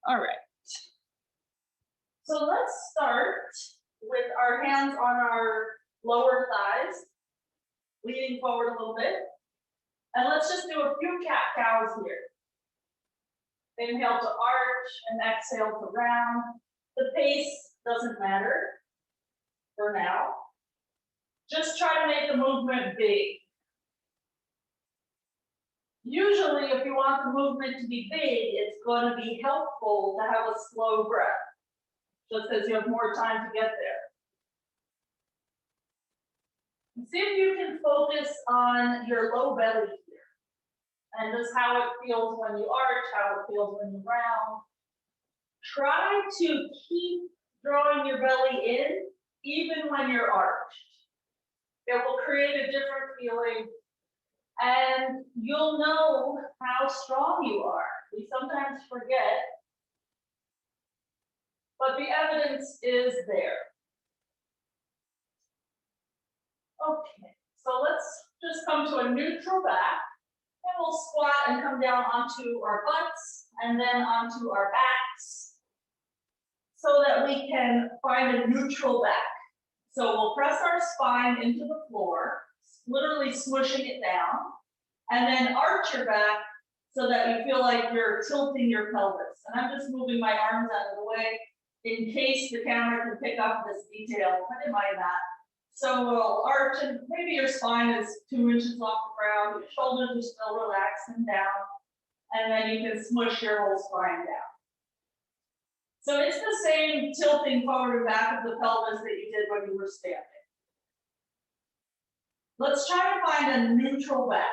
All right. So let's start with our hands on our lower thighs, leaning forward a little bit. And let's just do a few cat-cows here. Inhale to arch and exhale to round. The pace doesn't matter for now. Just try to make the movement big. Usually, if you want the movement to be big, it's going to be helpful to have a slow breath, just because you have more time to get there. And see if you can focus on your low belly here, and just how it feels when you arch, how it feels when you round. Try to keep drawing your belly in, even when you're arched. It will create a different feeling, and you'll know how strong you are. We sometimes forget, but the evidence is there. Okay, so let's just come to a neutral back, and we'll squat and come down onto our butts and then onto our backs so that we can find a neutral back. So we'll press our spine into the floor, literally smushing it down, and then arch your back so that you feel like you're tilting your pelvis. And I'm just moving my arms out of the way in case the camera can pick up this detail, but it might not. So we'll arch, and maybe your spine is 2 inches off the ground, your shoulders are still relaxing down, and then you can smush your whole spine down. So it's the same tilting forward and back of the pelvis that you did when you were standing. Let's try to find a neutral back.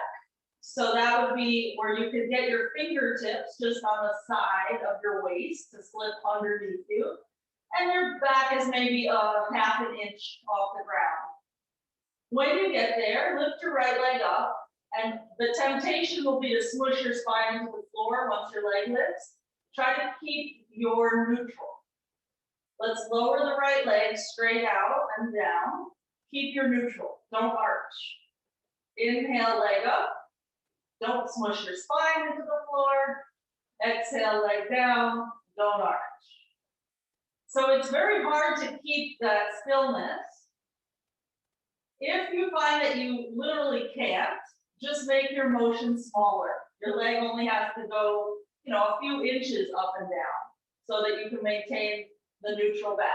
So that would be where you could get your fingertips just on the side of your waist to slip underneath you. And your back is maybe a half an inch off the ground. When you get there, lift your right leg up, and the temptation will be to smush your spine into the floor once your leg lifts. Try to keep your neutral. Let's lower the right leg straight out and down. Keep your neutral, don't arch. Inhale, leg up. Don't smush your spine into the floor. Exhale, leg down, don't arch. So it's very hard to keep that stillness. If you find that you literally can't, just make your motion smaller. Your leg only has to go, a few inches up and down so that you can maintain the neutral back.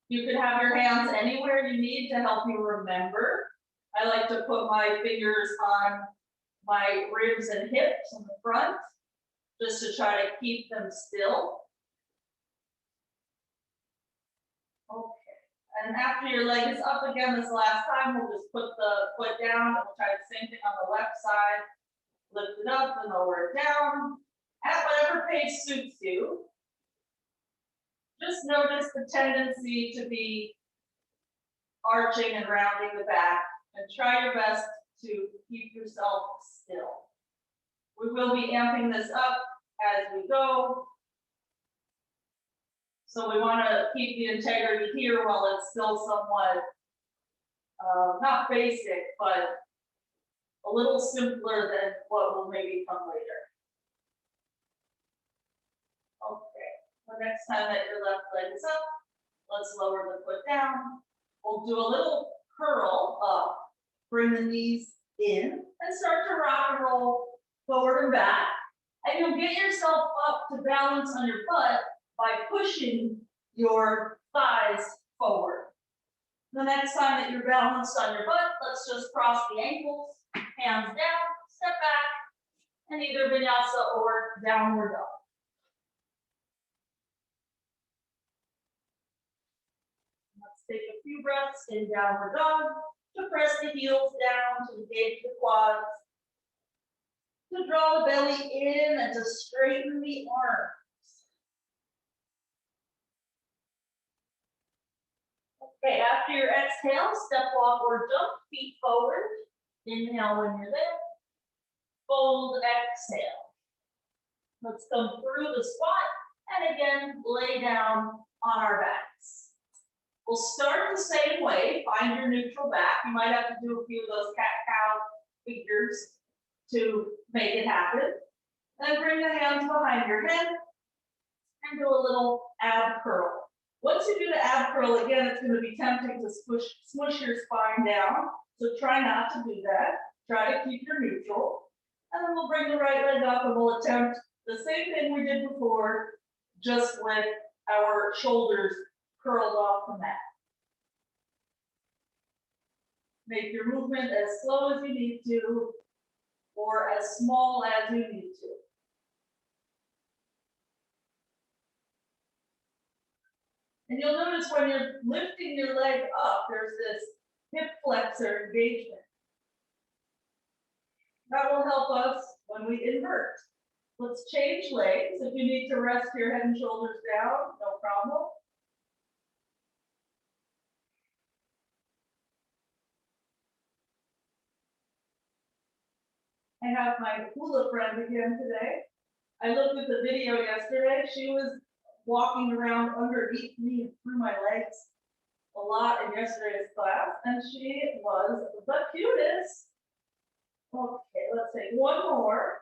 You could have your hands anywhere you need to help you remember. I like to put my fingers on my ribs and hips in the front, just to try to keep them still. Okay, and after your leg is up again this last time, we'll just put the foot down, and we'll try the same thing on the left side. Lift it up and lower it down at whatever pace suits you. Just notice the tendency to be arching and rounding the back, and try your best to keep yourself still. We will be amping this up as we go. So we want to keep the integrity here while it's still somewhat, not basic, but a little simpler than what will maybe come later. Okay, the next time that your left leg is up, let's lower the foot down. We'll do a little curl up, bring the knees in, and start to rock and roll forward and back. And you'll get yourself up to balance on your butt by pushing your thighs forward. The next time that you're balanced on your butt, let's just cross the ankles, hands down, step back, and either vinyasa or downward dog. Let's take a few breaths in downward dog to press the heels down, to engage the quads, to draw the belly in and to straighten the arms. Okay, after your exhale, step, walk, or jump, feet forward. Inhale when you're there. Fold, exhale. Let's come through the squat and again lay down on our backs. We'll start the same way. Find your neutral back. You might have to do a few of those cat-cow figures to make it happen. Then bring the hands behind your head and do a little ab curl. Once you do the ab curl, again, it's going to be tempting to smush your spine down. So try not to do that. Try to keep your neutral. And then we'll bring the right leg up and we'll attempt the same thing we did before, just with our shoulders curled off the mat. Make your movement as slow as you need to, or as small as you need to. And you'll notice when you're lifting your leg up, there's this hip flexor engagement. That will help us when we invert. Let's change legs. If you need to rest your head and shoulders down, no problem. I have my hula friend again today. I looked at the video yesterday. She was walking around underneath me and through my legs a lot in yesterday's class, and she was the cutest. Okay, let's take one more.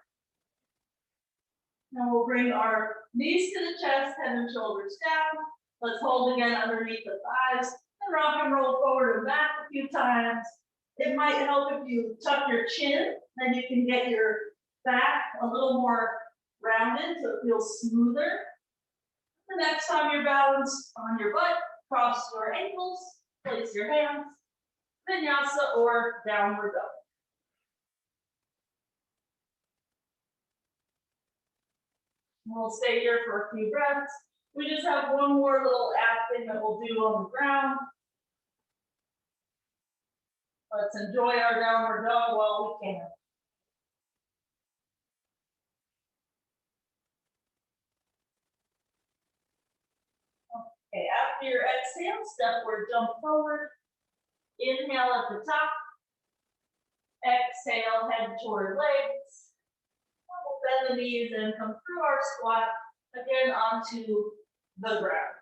Now we'll bring our knees to the chest, head and shoulders down. Let's hold again underneath the thighs and rock and roll forward and back a few times. It might help if you tuck your chin, then you can get your back a little more rounded so it feels smoother. The next time you're balanced on your butt, cross your ankles, place your hands, vinyasa or downward dog. We'll stay here for a few breaths. We just have one more little ab thing that we'll do on the ground. Let's enjoy our downward dog while we can. Okay, after your exhale, step or jump forward. Inhale at the top. Exhale, head toward legs. We'll bend the knees and come through our squat again onto the ground.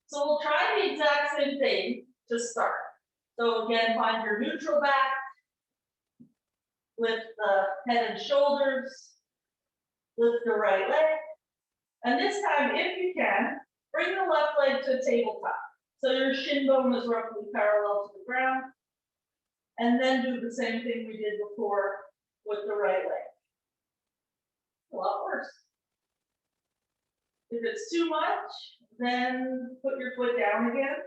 So we'll try the exact same thing to start. So again, find your neutral back. Lift the head and shoulders. Lift the right leg. And this time, if you can, bring the left leg to tabletop. So your shin bone is roughly parallel to the ground. And then do the same thing we did before with the right leg. A lot worse. If it's too much, then put your foot down again.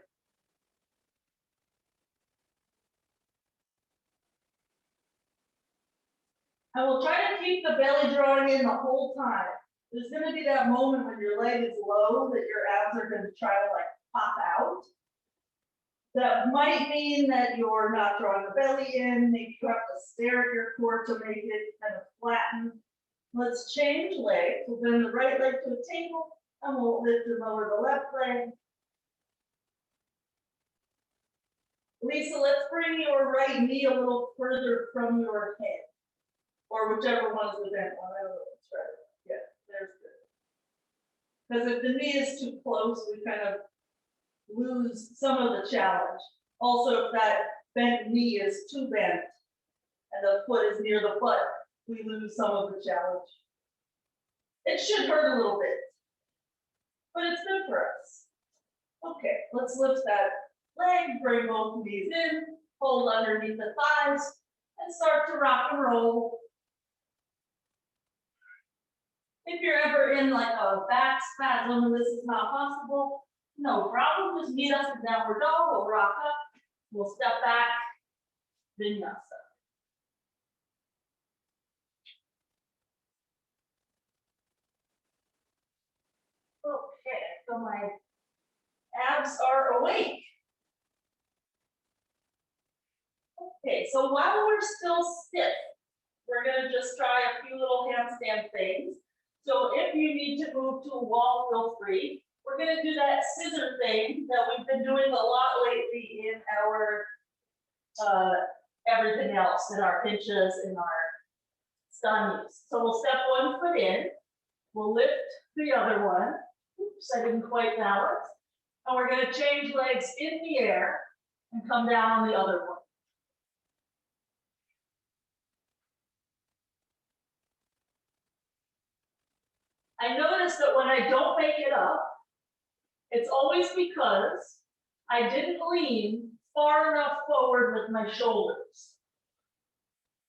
And we'll try to keep the belly drawing in the whole time. There's going to be that moment when your leg is low that your abs are going to try to like pop out. That might mean that you're not drawing the belly in. Maybe you have to stare at your core to make it kind of flatten. Let's change legs. We'll bring the right leg to the table and we'll lift and lower the left leg. Lisa, let's bring your right knee a little further from your head. Or whichever one is the bent one. I don't know if it's right. Yeah, there's good. Because if the knee is too close, we kind of lose some of the challenge. Also, if that bent knee is too bent and the foot is near the butt, we lose some of the challenge. It should hurt a little bit, but it's good for us. Okay, let's lift that leg, bring both knees in, hold underneath the thighs, and start to rock and roll. If you're ever in like a back spasm and this is not possible, no problem. Just meet us in downward dog. We'll rock up. We'll step back. Vinyasa. Okay, so my abs are awake. Okay, so while we're still stiff, we're going to just try a few little handstand things. So if you need to move to a wall, feel free. We're going to do that scissor thing that we've been doing a lot lately in our everything else, in our pinches, in our stannis. So we'll step one foot in, we'll lift the other one. Oops, I didn't quite balance. And we're going to change legs in the air and come down on the other one. I notice that when I don't make it up, it's always because I didn't lean far enough forward with my shoulders.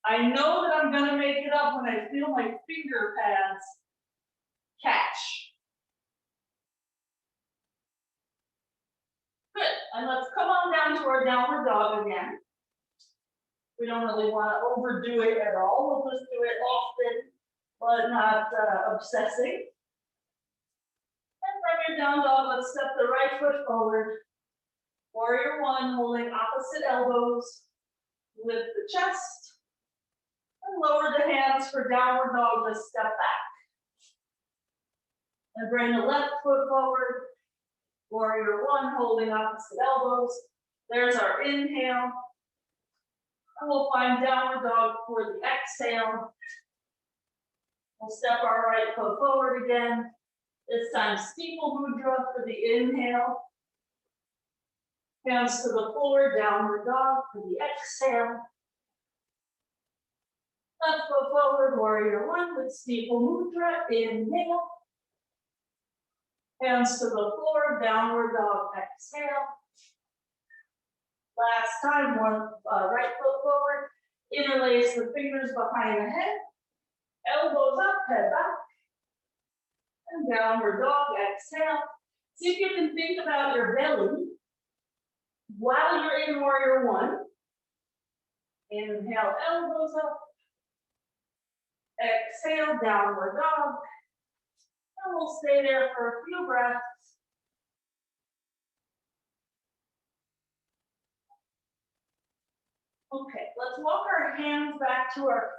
I know that I'm going to make it up when I feel my finger pads catch. Good, and let's come on down to our downward dog again. We don't really want to overdo it at all. We'll just do it often, but not obsessing. And from your down dog, let's step the right foot forward. Warrior one, holding opposite elbows. Lift the chest. And lower the hands for downward dog, just step back. And bring the left foot forward. Warrior one, holding opposite elbows. There's our inhale. And we'll find downward dog for the exhale. We'll step our right foot forward again. This time steeple mudra for the inhale. Hands to the floor, downward dog for the exhale. Left foot forward, warrior one with steeple mudra, inhale. Hands to the floor, downward dog, exhale. Last time, right foot forward, interlace the fingers behind the head, elbows up, head back, and downward dog, exhale. See if you can think about your belly while you're in warrior one. Inhale, elbows up. Exhale, downward dog. And we'll stay there for a few breaths. Okay, let's walk our hands back to our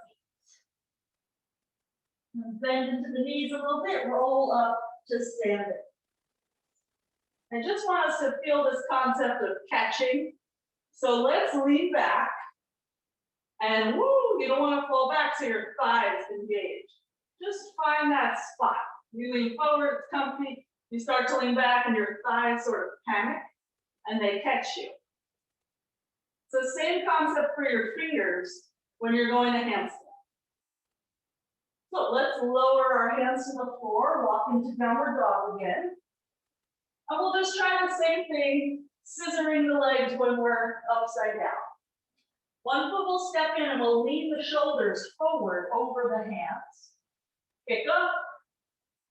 feet. And bend into the knees a little bit, roll up to standing. I just want us to feel this concept of catching. So let's lean back. And woo, you don't want to fall back so your thighs engage. Just find that spot. You lean forward, it's comfy. You start to lean back and your thighs sort of panic and they catch you. So same concept for your fingers when you're going to handstand. So let's lower our hands to the floor, walk into downward dog again. And we'll just try the same thing, scissoring the legs when we're upside down. One foot will step in and we'll lean the shoulders forward over the hands. Kick up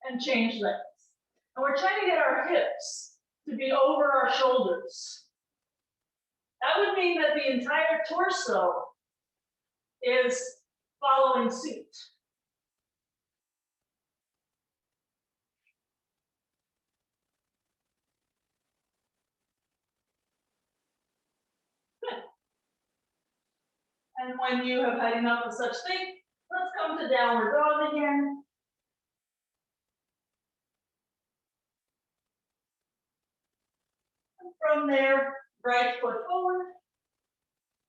and change legs. And we're trying to get our hips to be over our shoulders. That would mean that the entire torso is following suit. Good. And when you have had enough of such thing, let's come to downward dog again. And from there, right foot forward.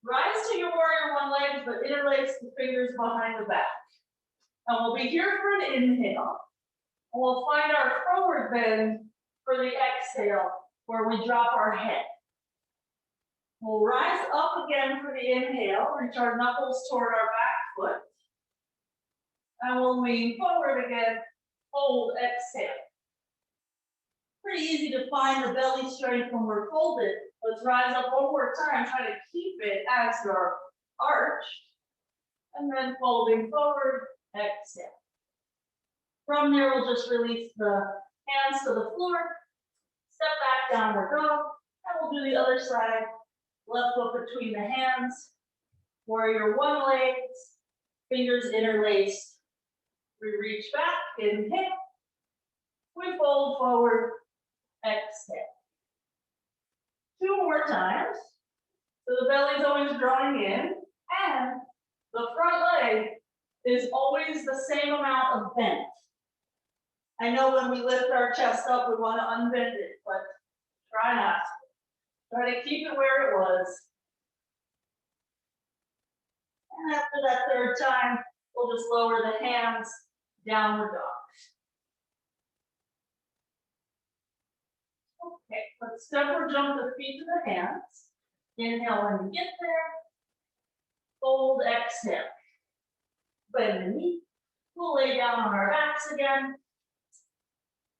Rise to your warrior one leg, but interlace the fingers behind the back. And we'll be here for an inhale. And we'll find our forward bend for the exhale, where we drop our head. We'll rise up again for the inhale, reach our knuckles toward our back foot. And we'll lean forward again, hold, exhale. Pretty easy to find the belly strength when we're folded. Let's rise up one more time, try to keep it as you're arched. And then folding forward, exhale. From there, we'll just release the hands to the floor, step back, downward dog, and we'll do the other side. Left foot between the hands, warrior one legs, fingers interlaced. We reach back, inhale. We fold forward, exhale. Two more times. So the belly's always drawing in, and the front leg is always the same amount of bend. I know when we lift our chest up, we want to unbend it, but try not to. Try to keep it where it was. And after that third time, we'll just lower the hands, downward dog. Okay, let's step or jump the feet to the hands. Inhale when you get there. Fold, exhale. Bend the knee. We'll lay down on our backs again.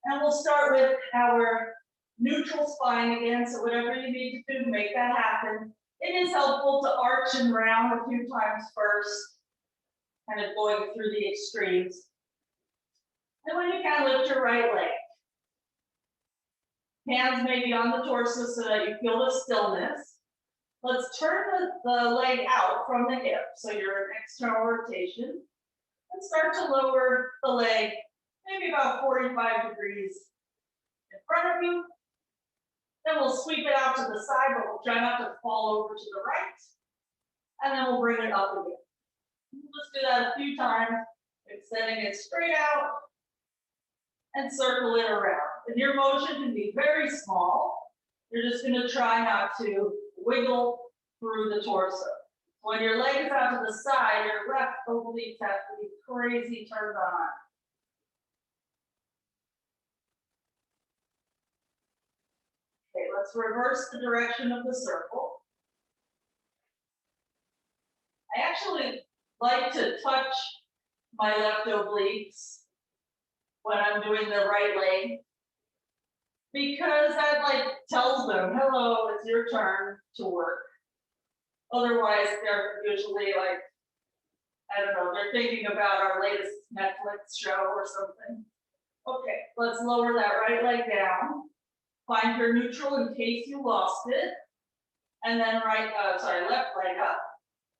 And we'll start with our neutral spine again, so whatever you need to do to make that happen. It is helpful to arch and round a few times first, kind of going through the extremes. And when you can, lift your right leg. Hands may be on the torso so that you feel the stillness. Let's turn the leg out from the hip, so you're in external rotation, and start to lower the leg maybe about 45 degrees in front of you. Then we'll sweep it out to the side, but we'll try not to fall over to the right. And then we'll bring it up again. We'll just do that a few times, extending it straight out and circle it around. And your motion can be very small. You're just going to try not to wiggle through the torso. When your leg is out to the side, your left obliques have to be crazy turned on. Okay, let's reverse the direction of the circle. I actually like to touch my left obliques when I'm doing the right leg, because that like tells them, hello, it's your turn to work. Otherwise, they're usually like, I don't know, they're thinking about our latest Netflix show or something. Okay, let's lower that right leg down. Find your neutral in case you lost it. And then left leg up.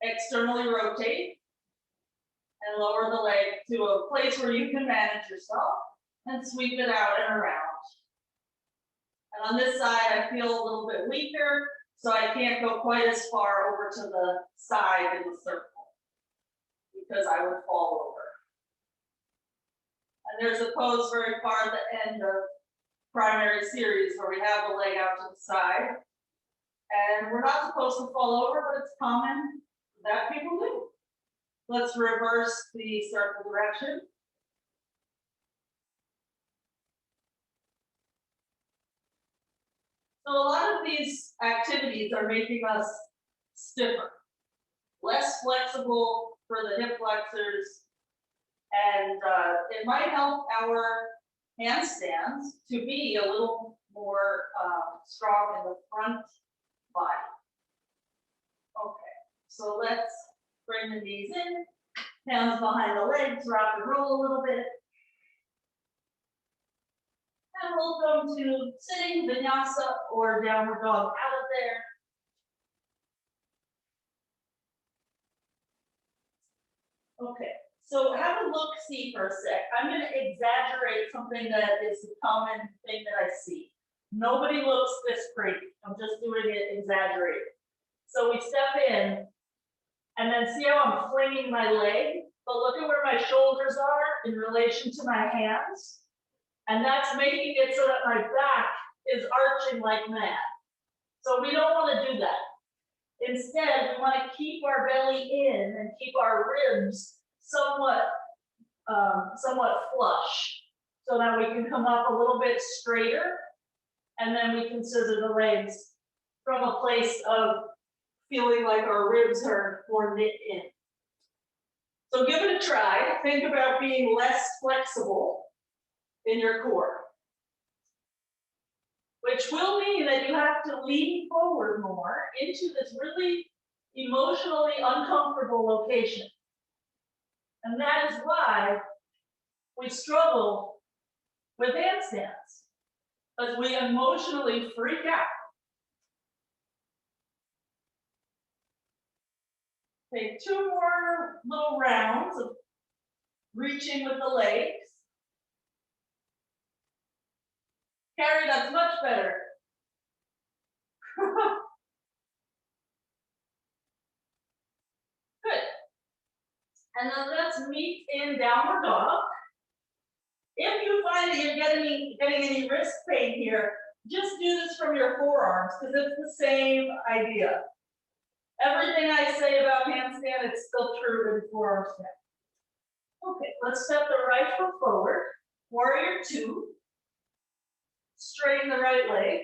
Externally rotate. And lower the leg to a place where you can manage yourself. And sweep it out and around. And on this side, I feel a little bit weaker, so I can't go quite as far over to the side in the circle, because I would fall over. And there's a pose very far at the end of primary series where we have the leg out to the side. And we're not supposed to fall over, but it's common that people do. Let's reverse the circle direction. So a lot of these activities are making us stiffer, less flexible for the hip flexors, and it might help our handstands to be a little more strong in the front body. Okay, so let's bring the knees in, hands behind the legs, rock and roll a little bit. And we'll go to sitting, vinyasa, or downward dog out of there. Okay, so have a look-see for a sec. I'm going to exaggerate something that is a common thing that I see. Nobody looks this pretty. I'm just doing it exaggerated. So we step in, and then see how I'm flinging my leg? But look at where my shoulders are in relation to my hands. And that's making it so that my back is arching like mad. So we don't want to do that. Instead, we want to keep our belly in and keep our ribs somewhat flush, so that we can come up a little bit straighter, and then we can scissor the legs from a place of feeling like our ribs are more knit in. So give it a try. Think about being less flexible in your core, which will mean that you have to lean forward more into this really emotionally uncomfortable location. And that is why we struggle with handstands, because we emotionally freak out. Take 2 more little rounds of reaching with the legs. Carrie, that's much better. Good. And then let's meet in downward dog. If you find that you're getting any wrist pain here, just do this from your forearms, because it's the same idea. Everything I say about handstand, it's still true in forearm stand. Okay, let's step the right foot forward. Warrior 2. Straighten the right leg.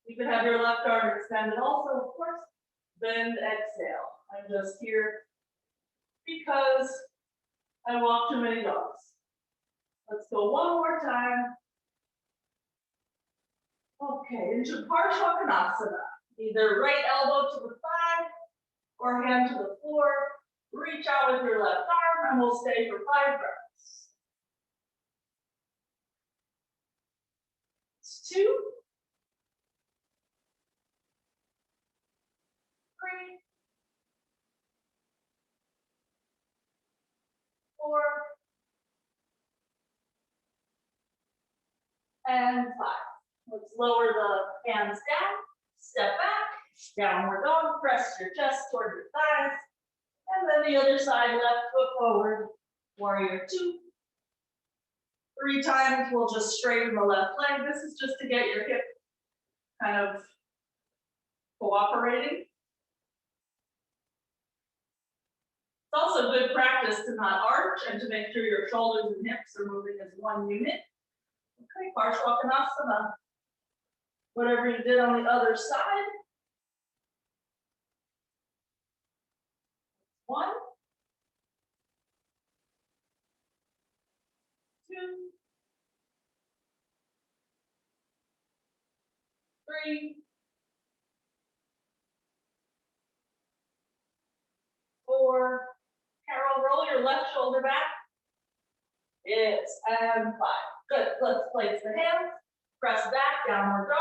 You can have your left arm extended also, of course. Bend, exhale. I'm just here because I walk too many dogs. Let's go one more time. Okay, into Parsvakonasana. Either right elbow to the thigh or hand to the floor. Reach out with your left arm and we'll stay for 5 breaths. It's 2, 3, 4, and 5. Let's lower the hands down, step back, downward dog, press your chest toward your thighs, and then the other side, left foot forward, warrior 2. 3 times, we'll just straighten the left leg. This is just to get your hip kind of cooperating. It's also good practice to not arch and to make sure your shoulders and hips are moving as one unit. Okay, Parsvakonasana. Whatever you did on the other side. 1, 2, 3, 4. Carol, roll your left shoulder back. Yes, and 5. Good. Let's place the hands. Press back, downward dog.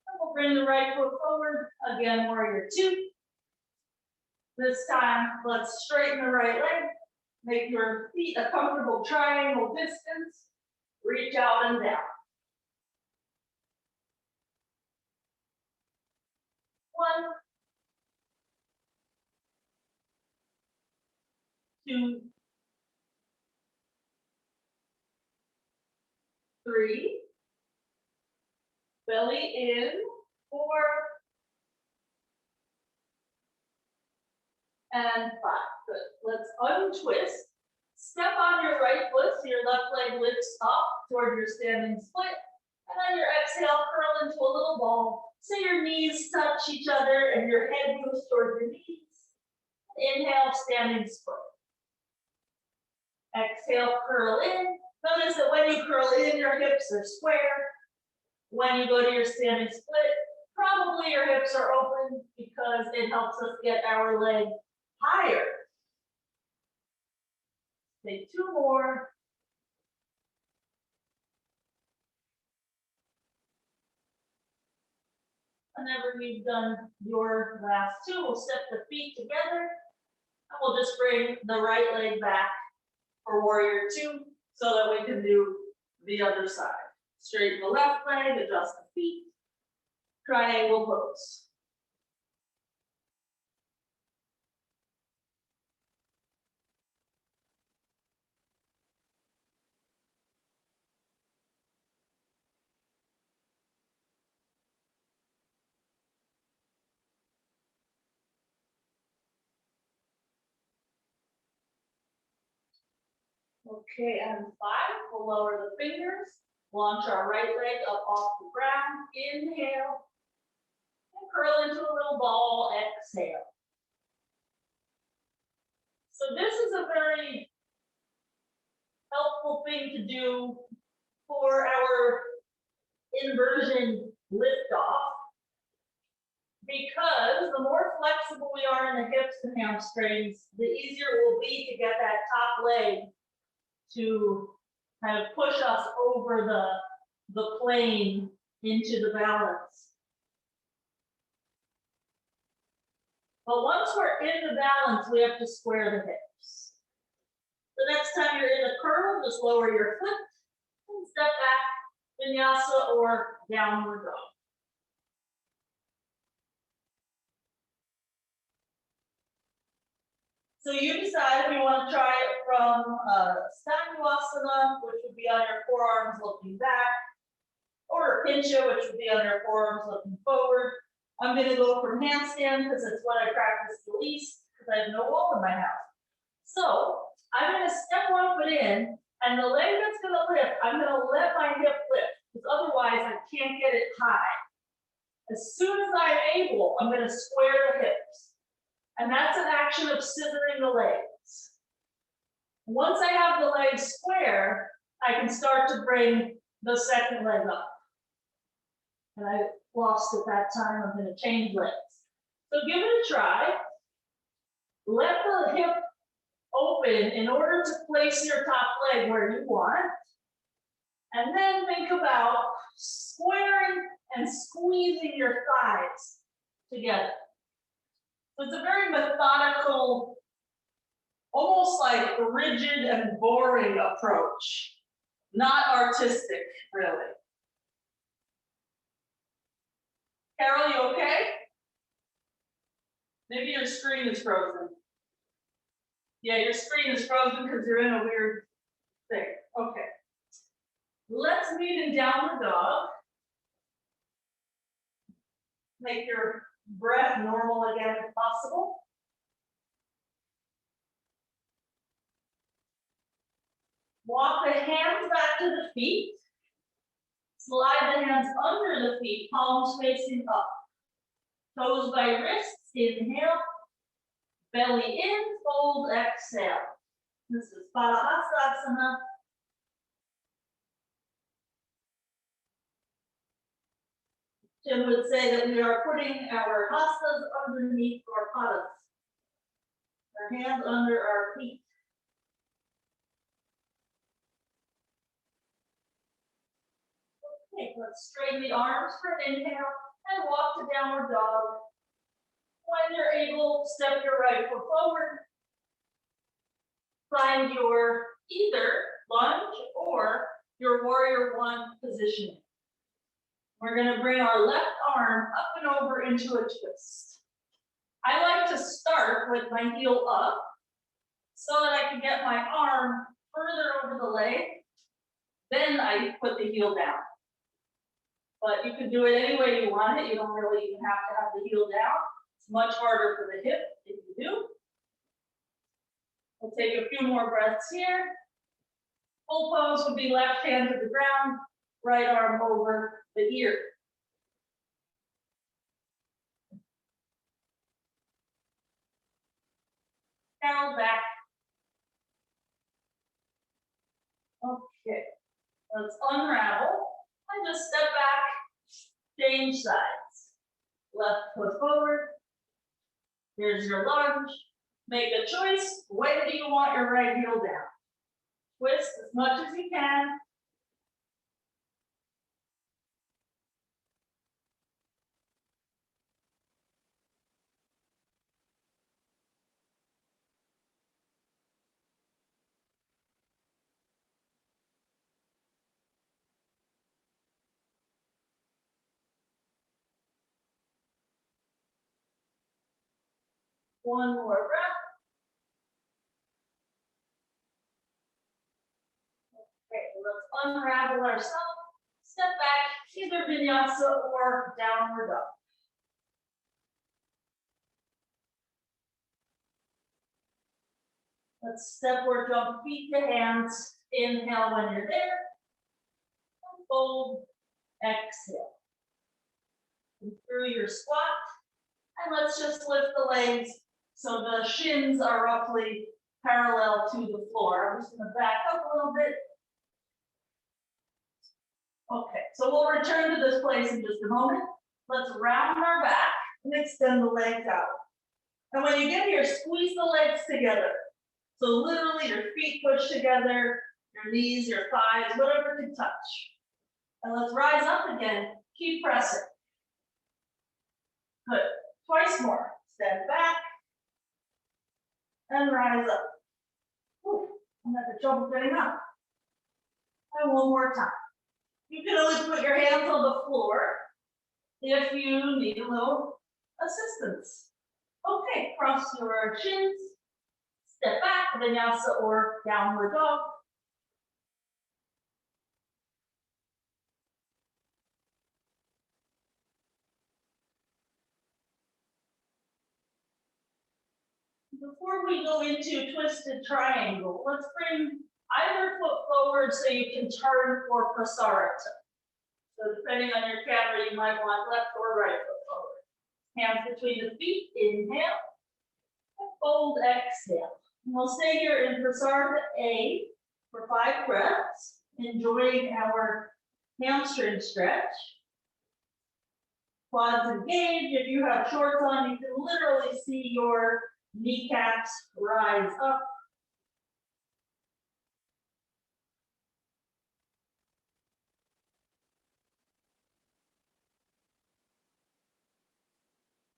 And we'll bring the right foot forward. Again, warrior 2. This time, let's straighten the right leg. Make your feet a comfortable triangle distance. Reach out and down. 1, 2, 3. Belly in. 4. And 5. Good. Let's untwist. Step on your right foot so your left leg lifts up toward your standing split. And then your exhale, curl into a little ball. So your knees touch each other and your head moves toward your knees. Inhale, standing split. Exhale, curl in. Notice that when you curl in, your hips are square. When you go to your standing split, probably your hips are open because it helps us get our leg higher. Take 2 more. Whenever you've done your last 2, we'll step the feet together and we'll just bring the right leg back for warrior 2 so that we can do the other side. Straighten the left leg, adjust the feet, triangle pose. Okay, and 5, we'll lower the fingers, launch our right leg up off the ground, inhale, and curl into a little ball, exhale. So this is a very helpful thing to do for our inversion liftoff, because the more flexible we are in the hips and hamstrings, the easier it will be to get that top leg to kind of push us over the plane into the balance. But once we're in the balance, we have to square the hips. The next time you're in a curl, just lower your foot and step back, vinyasa or downward dog. So you decide if you want to try it from Dhanurasana, which would be on your forearms looking back, or pincha, which would be on your forearms looking forward. I'm going to go from handstand because it's what I practice the least because I have no wall in my house. So I'm going to step 1 foot in, and the leg that's going to lift, I'm going to let my hip lift because otherwise I can't get it high. As soon as I'm able, I'm going to square the hips. And that's an action of scissoring the legs. Once I have the legs square, I can start to bring the second leg up. And I lost at that time. I'm going to change legs. So give it a try. Let the hip open in order to place your top leg where you want. And then think about squaring and squeezing your thighs together. So it's a very methodical, almost like rigid and boring approach. Not artistic, really. Carol, you okay? Maybe your screen is frozen. Yeah, your screen is frozen because you're in a weird thing. Okay. Let's meet in downward dog. Make your breath normal again if possible. Walk the hands back to the feet. Slide the hands under the feet, palms facing up. Toes by wrists, inhale. Belly in, fold, exhale. This is Pilates-style. Jim would say that we are putting our hastas underneath our padas. Our hands under our feet. Okay, let's straighten the arms for an inhale and walk to downward dog. When you're able, step your right foot forward. Find your either lunge or your warrior one positioning. We're going to bring our left arm up and over into a twist. I like to start with my heel up so that I can get my arm further over the leg. Then I put the heel down. But you can do it any way you want it. You don't really even have to have the heel down. It's much harder for the hip if you do. We'll take a few more breaths here. Full pose would be left hand to the ground, right arm over the ear. Carol back. Okay, let's unravel and just step back, change sides. Left foot forward. Here's your lunge. Make a choice. When do you want your right heel down? Twist as much as you can. One more breath. Okay, let's unravel ourselves. Step back, either vinyasa or downward dog. Let's step or jump feet to hands. Inhale when you're there. Fold, exhale. And through your squat. And let's just lift the legs so the shins are roughly parallel to the floor. I'm just going to back up a little bit. Okay, so we'll return to this place in just a moment. Let's round our back and extend the legs out. And when you get here, squeeze the legs together. So literally your feet push together, your knees, your thighs, whatever can touch. And let's rise up again. Keep pressing. Good. Twice more. Step back and rise up. Whew, I'm having trouble getting up. And one more time. You can always put your hands on the floor if you need a little assistance. Okay, cross your shins. Step back, vinyasa or downward dog. Before we go into twisted triangle, let's bring either foot forward so you can turn for prasarita. So depending on your camera, you might want left or right foot forward. Hands between the feet, inhale. And fold, exhale. And we'll stay here in prasarita A for 5 breaths, enjoying our hamstring stretch. Quads engaged. If you have shorts on, you can literally see your kneecaps rise up.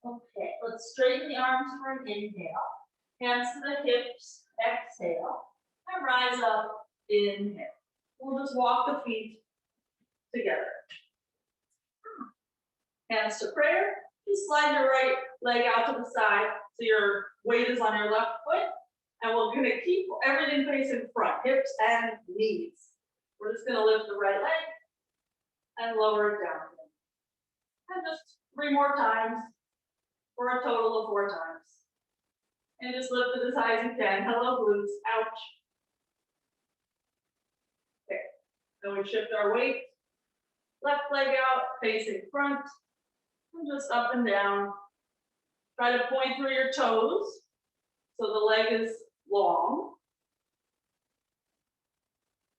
Okay, let's straighten the arms for an inhale. Hands to the hips, exhale, and rise up, inhale. We'll just walk the feet together. Hands to prayer. Just slide your right leg out to the side so your weight is on your left foot. And we're gonna keep everything facing front, hips and knees. We're just gonna lift the right leg and lower it down. And just 3 more times for a total of 4 times. And just lift it as high as you can. Hello, glutes, ouch. Okay, then we shift our weight. Left leg out, facing front. And just up and down. Try to point through your toes so the leg is long.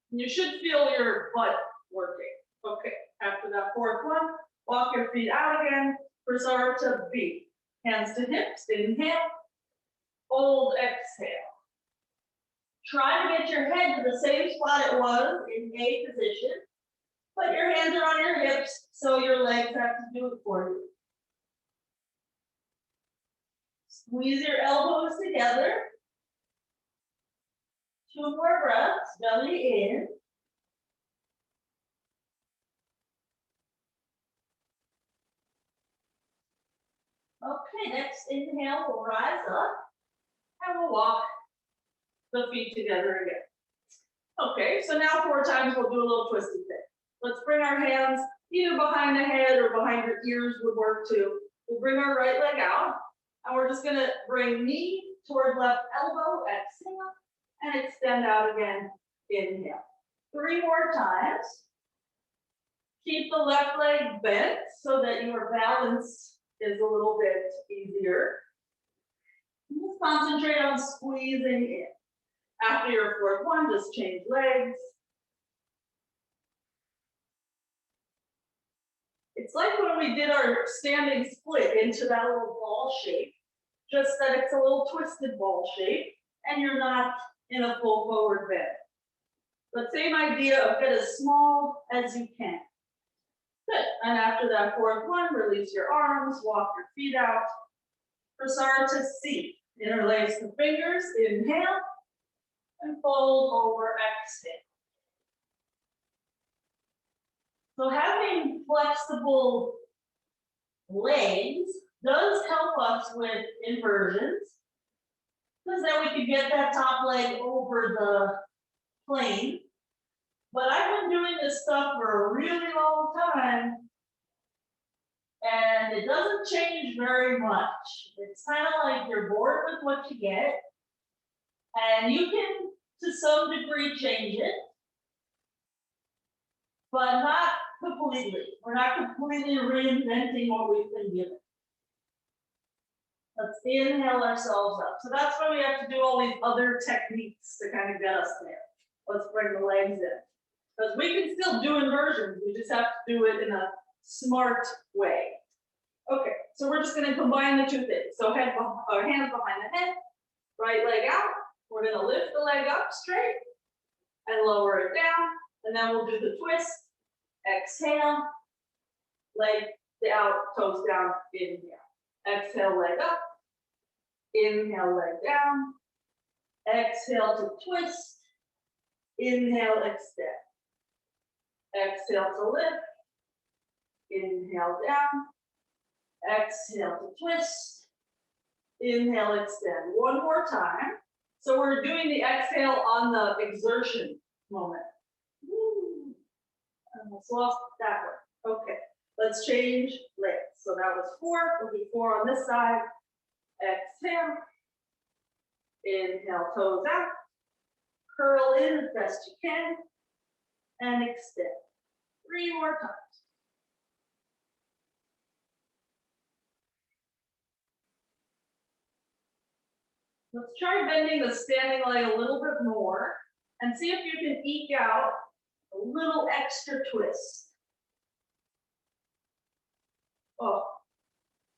You should feel your butt working. Okay, after that 4th one, walk your feet out again. Prasarita B. Hands to hips, inhale. Hold, exhale. Try to get your head to the same spot it was in A position. But your hands are on your hips, so your legs have to do it for you. Squeeze your elbows together. 2 more breaths, belly in. Okay, next inhale, we'll rise up and we'll walk the feet together again. Okay, so now 4 times we'll do a little twisty thing. Let's bring our hands either behind the head or behind your ears would work too. We'll bring our right leg out and we're just gonna bring knee toward left elbow, exhale, and extend out again, inhale. 3 more times. Keep the left leg bent so that your balance is a little bit easier. Just concentrate on squeezing in. After your 4th one, just change legs. It's like when we did our standing split into that little ball shape, just that it's a little twisted ball shape and you're not in a full forward bend. But same idea of get as small as you can. Good, and after that 4th one, release your arms, walk your feet out. Prasarita C. Interlace the fingers, inhale, and fold over, exhale. So having flexible legs does help us with inversions, because then we can get that top leg over the plane. But I've been doing this stuff for a really long time, and it doesn't change very much. It's kind of like you're bored with what you get, and you can, to some degree, change it, but not completely. We're not completely reinventing what we've been given. Let's inhale ourselves up. So that's why we have to do all these other techniques to kind of get us there. Let's bring the legs in. Because we can still do inversions, we just have to do it in a smart way. Okay, so we're just going to combine the 2 things. So hands behind the head, right leg out. We're going to lift the leg up straight and lower it down. And then we'll do the twist. Exhale, leg out, toes down, inhale. Exhale, leg up. Inhale, leg down. Exhale to twist. Inhale, extend. Exhale to lift. Inhale down. Exhale to twist. Inhale, extend. 1 more time. So we're doing the exhale on the exertion moment. Woo. Almost lost that one. Okay, let's change legs. So that was 4. We'll do 4 on this side. Exhale. Inhale, toes out. Curl in as best you can. And extend. 3 more times. Let's try bending the standing leg a little bit more and see if you can eke out a little extra twist. Oh,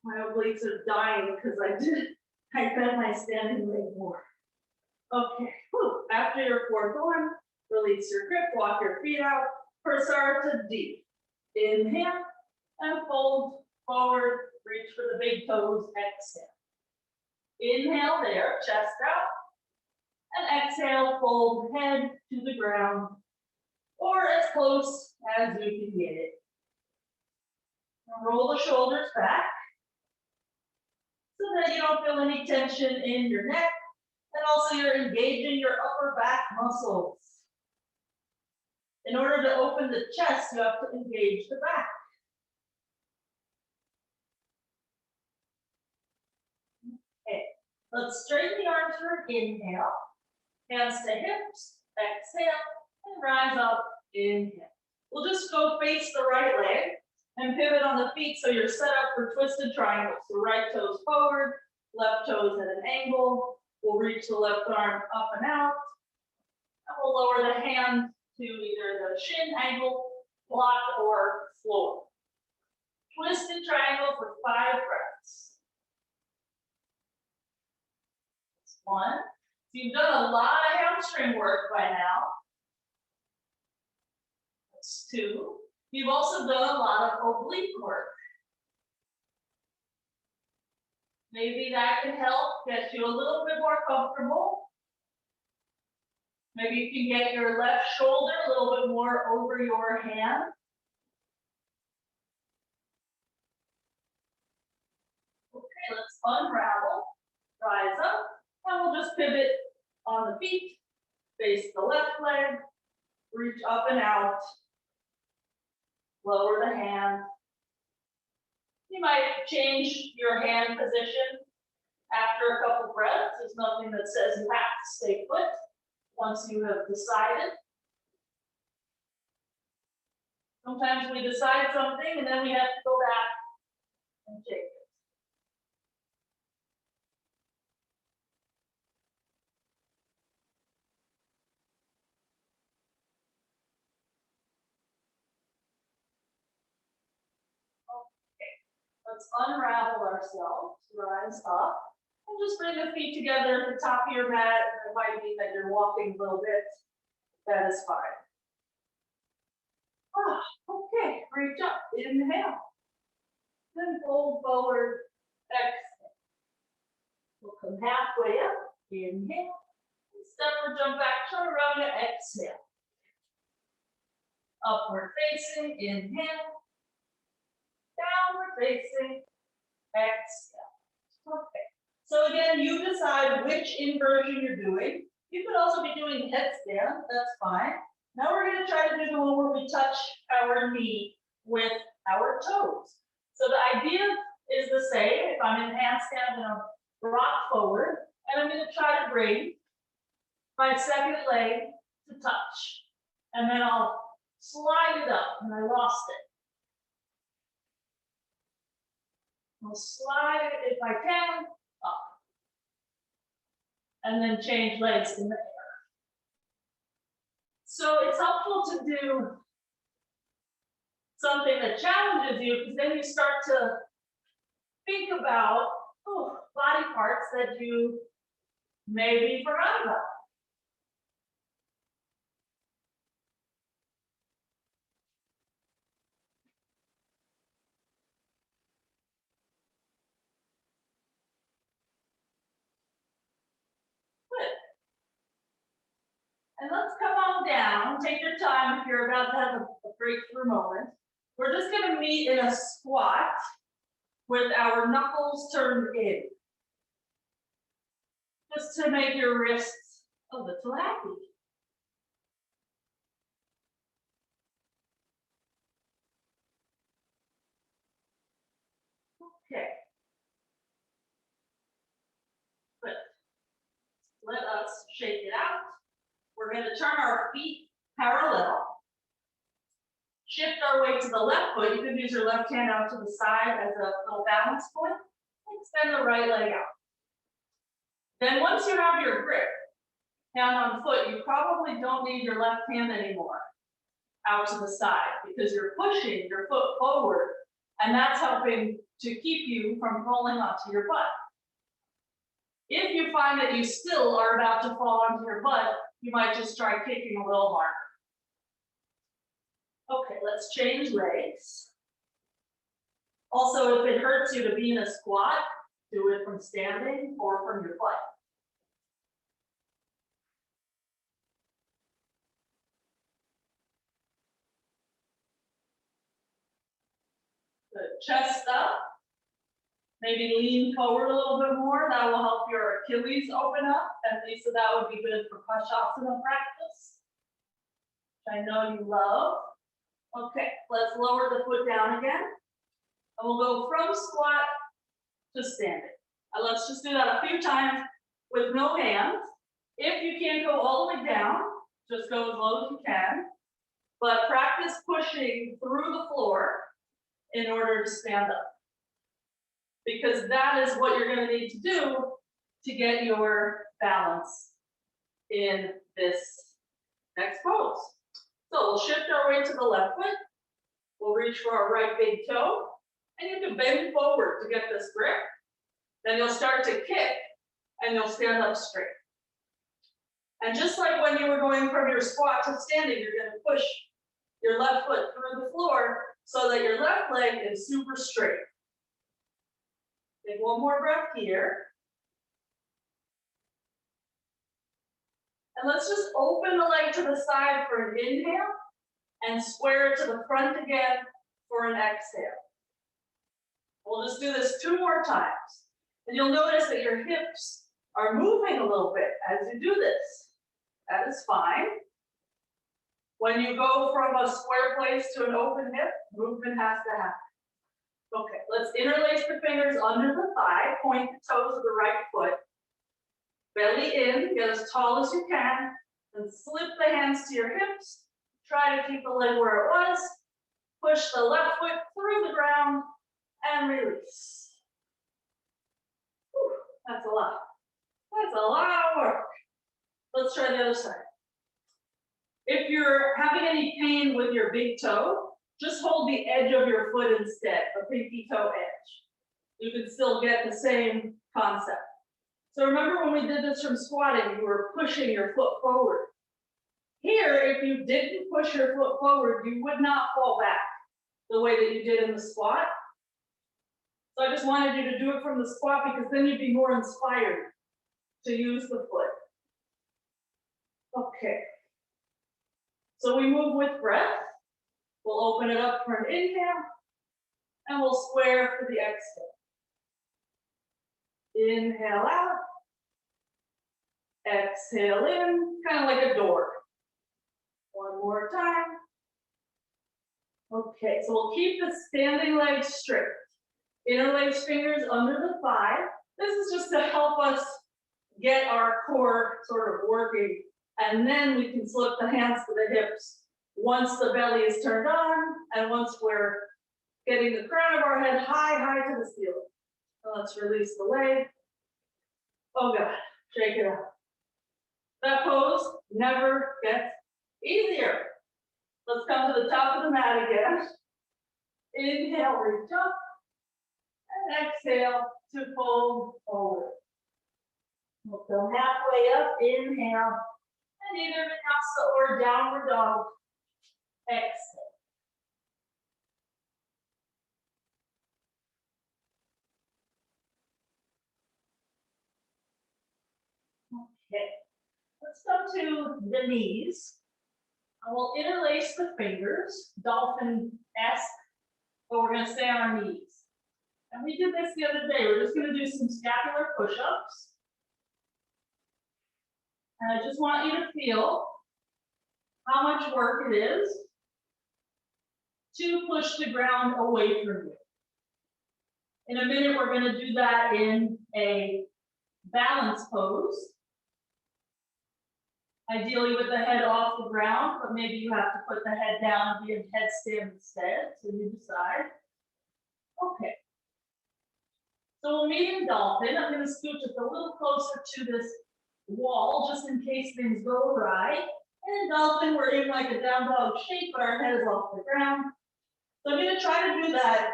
my obliques are dying because I bent my standing leg more. Okay, whew. After your fourth one, release your grip, walk your feet out, Prasarita deep. Inhale and fold forward, reach for the big toes, exhale. Inhale there, chest out, and exhale, fold head to the ground, or as close as you can get it. Now roll the shoulders back, so that you don't feel any tension in your neck, and also you're engaging your upper back muscles. In order to open the chest, you have to engage the back. Okay, let's straighten the arms for inhale, hands to hips, exhale, and rise up, inhale. We'll just go face the right leg and pivot on the feet so you're set up for twisted triangles. So right toes forward, left toes at an angle. We'll reach the left arm up and out. And we'll lower the hand to either the shin, ankle, block, or floor. Twisted triangle for 5 breaths. That's 1. So you've done a lot of hamstring work by now. That's 2. You've also done a lot of oblique work. Maybe that can help get you a little bit more comfortable. Maybe you can get your left shoulder a little bit more over your hand. Okay, let's unravel, rise up, and we'll just pivot on the feet, face the left leg, reach up and out, lower the hand. You might change your hand position after a couple breaths. There's nothing that says you have to stay put once you have decided. Sometimes we decide something and then we have to go back and change it. Let's unravel ourselves, rise up, and just bring the feet together at the top of your mat. It might mean that you're walking a little bit. That is fine. Okay, reach up, inhale. Then fold forward, exhale. We'll come halfway up, inhale. Step or jump back, chaturanga, exhale. Upward facing, inhale. Downward facing, exhale. Okay. So again, you decide which inversion you're doing. You could also be doing headstand, that's fine. Now we're going to try to do the one where we touch our knee with our toes. So the idea is the same. If I'm in handstand, I'm going to rock forward, and I'm going to try to bring my second leg to touch. And then I'll slide it up, and I lost it. I'll slide it if I can up. And then change legs in the air. So it's helpful to do something that challenges you, because then you start to think about body parts that you maybe forgot about. And let's come on down. Take your time if you're about to have a breakthrough moment. We're just going to meet in a squat with our knuckles turned in. Just to make your wrists a little happy. Okay. Good. Let us shake it out. We're going to turn our feet parallel. Shift our weight to the left foot. You can use your left hand out to the side as a little balance point. Extend the right leg out. Then once you have your grip, hand on foot, you probably don't need your left hand anymore out to the side, because you're pushing your foot forward And that's helping to keep you from falling onto your butt. If you find that you still are about to fall onto your butt, you might just try kicking a little harder. Okay, let's change legs. Also, if it hurts you to be in a squat, do it from standing or from your butt. Good. Chest up. Maybe lean forward a little bit more. That will help your Achilles open up. At least so that would be good for push-asana practice, which I know you love. Okay, let's lower the foot down again. And we'll go from squat to standing. And let's just do that a few times with no hands. If you can't go all the way down, just go as low as you can. But practice pushing through the floor in order to stand up. Because that is what you're going to need to do to get your balance in this next pose. So we'll shift our weight to the left foot. We'll reach for our right big toe. And you can bend forward to get this grip. Then you'll start to kick and you'll stand up straight. And just like when you were going from your squat to standing, you're going to push your left foot through the floor so that your left leg is super straight. Take one more breath here. And let's just open the leg to the side for an inhale and square it to the front again for an exhale. We'll just do this 2 more times. And you'll notice that your hips are moving a little bit as you do this. That is fine. When you go from a square place to an open hip, movement has to happen. Okay, let's interlace the fingers under the thigh, point the toes of the right foot. Belly in, get as tall as you can, and slip the hands to your hips. Try to keep the leg where it was. Push the left foot through the ground and release. Whew, that's a lot. That's a lot of work. Let's try the other side. If you're having any pain with your big toe, just hold the edge of your foot instead, the pinky toe edge. You can still get the same concept. So remember when we did this from squatting, you were pushing your foot forward. Here, if you didn't push your foot forward, you would not fall back the way that you did in the squat. So I just wanted you to do it from the squat because then you'd be more inspired to use the foot. Okay. So we move with breath. We'll open it up for an inhale, and we'll square for the exhale. Inhale out, exhale in, kind of like a door. One more time. Okay, so we'll keep the standing leg straight. Interlace fingers under the thigh. This is just to help us get our core sort of working, and then we can slip the hands to the hips once the belly is turned on, and once we're getting the crown of our head high to the ceiling. So let's release the leg. Oh God, shake it out. That pose never gets easier. Let's come to the top of the mat again. Inhale, reach up, and exhale to fold forward. We'll go halfway up, inhale, and either vinyasa or downward dog. Exhale. Okay, let's go to the knees. I will interlace the fingers, dolphin-esque, but we're going to stay on our knees. And we did this the other day. We're just going to do some scapular push-ups. And I just want you to feel how much work it is to push the ground away from you. In a minute, we're going to do that in a balance pose. Ideally with the head off the ground, but maybe you have to put the head down and be in headstand instead, so you decide. Okay. So we'll meet in dolphin. I'm going to scoot just a little closer to this wall, just in case things go awry. And in dolphin, we're in like a down dog shape, but our head is off the ground. So I'm going to try to do that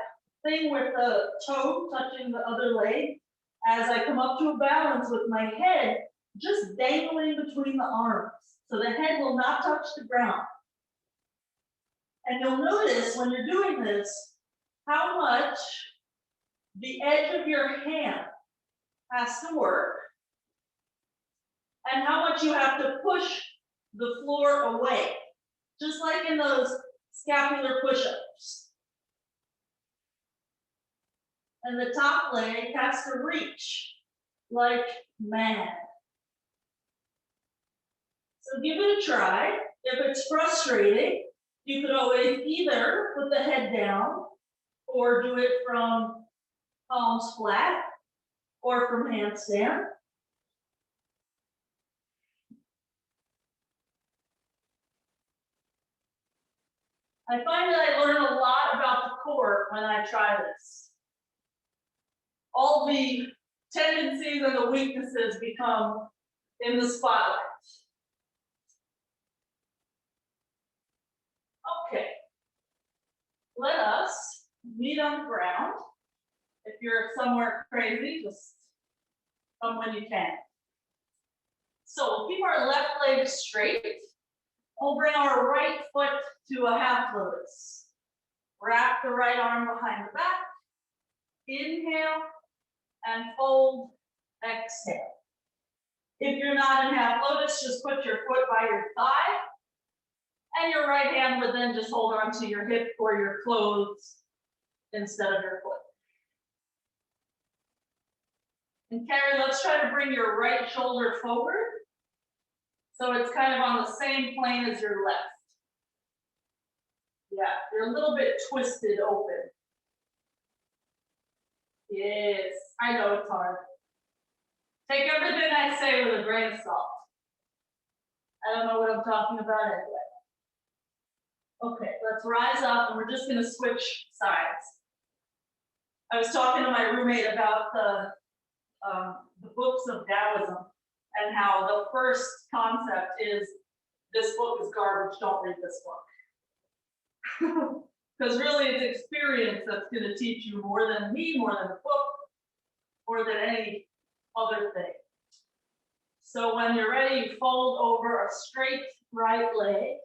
thing with the toe touching the other leg as I come up to a balance with my head just dangling between the arms. So the head will not touch the ground. And you'll notice when you're doing this, how much the edge of your hand has to work and how much you have to push the floor away, just like in those scapular push-ups. And the top leg has to reach like mad. So give it a try. If it's frustrating, you could always either put the head down or do it from palms flat or from handstand. I find that I learn a lot about the core when I try this. All the tendencies and the weaknesses become in the spotlight. Okay, let us meet on the ground. If you're somewhere crazy, just come when you can. So we'll keep our left leg straight. We'll bring our right foot to a half lotus. Wrap the right arm behind the back. Inhale and fold, exhale. If you're not in half lotus, just put your foot by your thigh. And your right hand would then just hold on to your hip or your clothes instead of your foot. And Carrie, let's try to bring your right shoulder forward. So it's kind of on the same plane as your left. Yeah, you're a little bit twisted open. Yes, I know it's hard. Take everything I say with a grain of salt. I don't know what I'm talking about anyway. Okay, let's rise up and we're just gonna switch sides. I was talking to my roommate about the books of Taoism and how the first concept is this book is garbage, don't read this book. Because really it's experience that's gonna teach you more than me, more than a book, more than any other thing. So when you're ready, you fold over a straight right leg.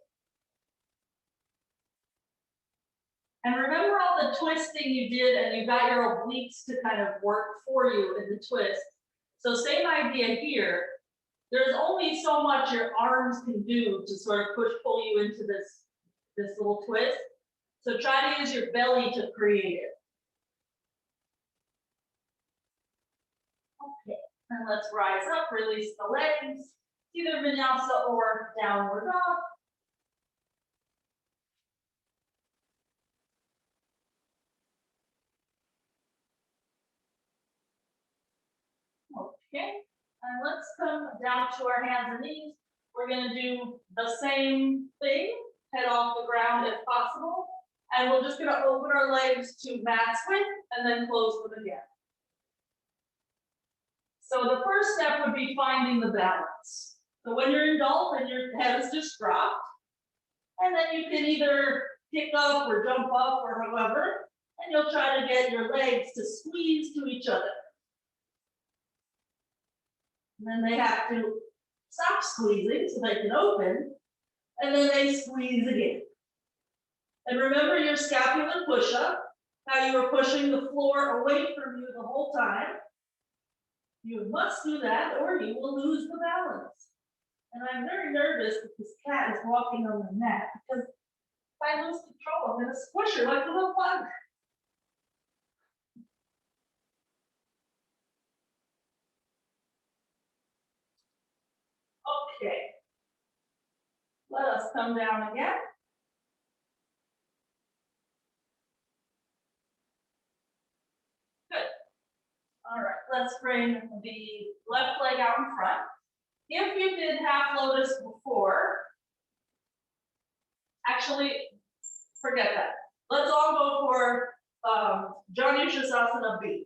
And remember all the twisting you did and you got your obliques to kind of work for you in the twist. So same idea here. There's only so much your arms can do to sort of pull you into this little twist. So try to use your belly to create it. Okay, and let's rise up, release the legs, either vinyasa or downward dog. Okay, and let's come down to our hands and knees. We're going to do the same thing, head off the ground if possible. And we're just going to open our legs to mat's width and then close them again. So the first step would be finding the balance. So when you're in dolphin, your head is just dropped. And then you can either kick up or jump up or however. And you'll try to get your legs to squeeze to each other. And then they have to stop squeezing so they can open, and then they squeeze again. And remember your scapular push-up, how you were pushing the floor away from you the whole time. You must do that or you will lose the balance. And I'm very nervous that this cat is walking on the mat because if I lose control, I'm going to squish her like a little bug. Okay, let us come down again. Good. All right, let's bring the left leg out in front. If you did half lotus before, actually, forget that. Let's all go for Dhanurasana B.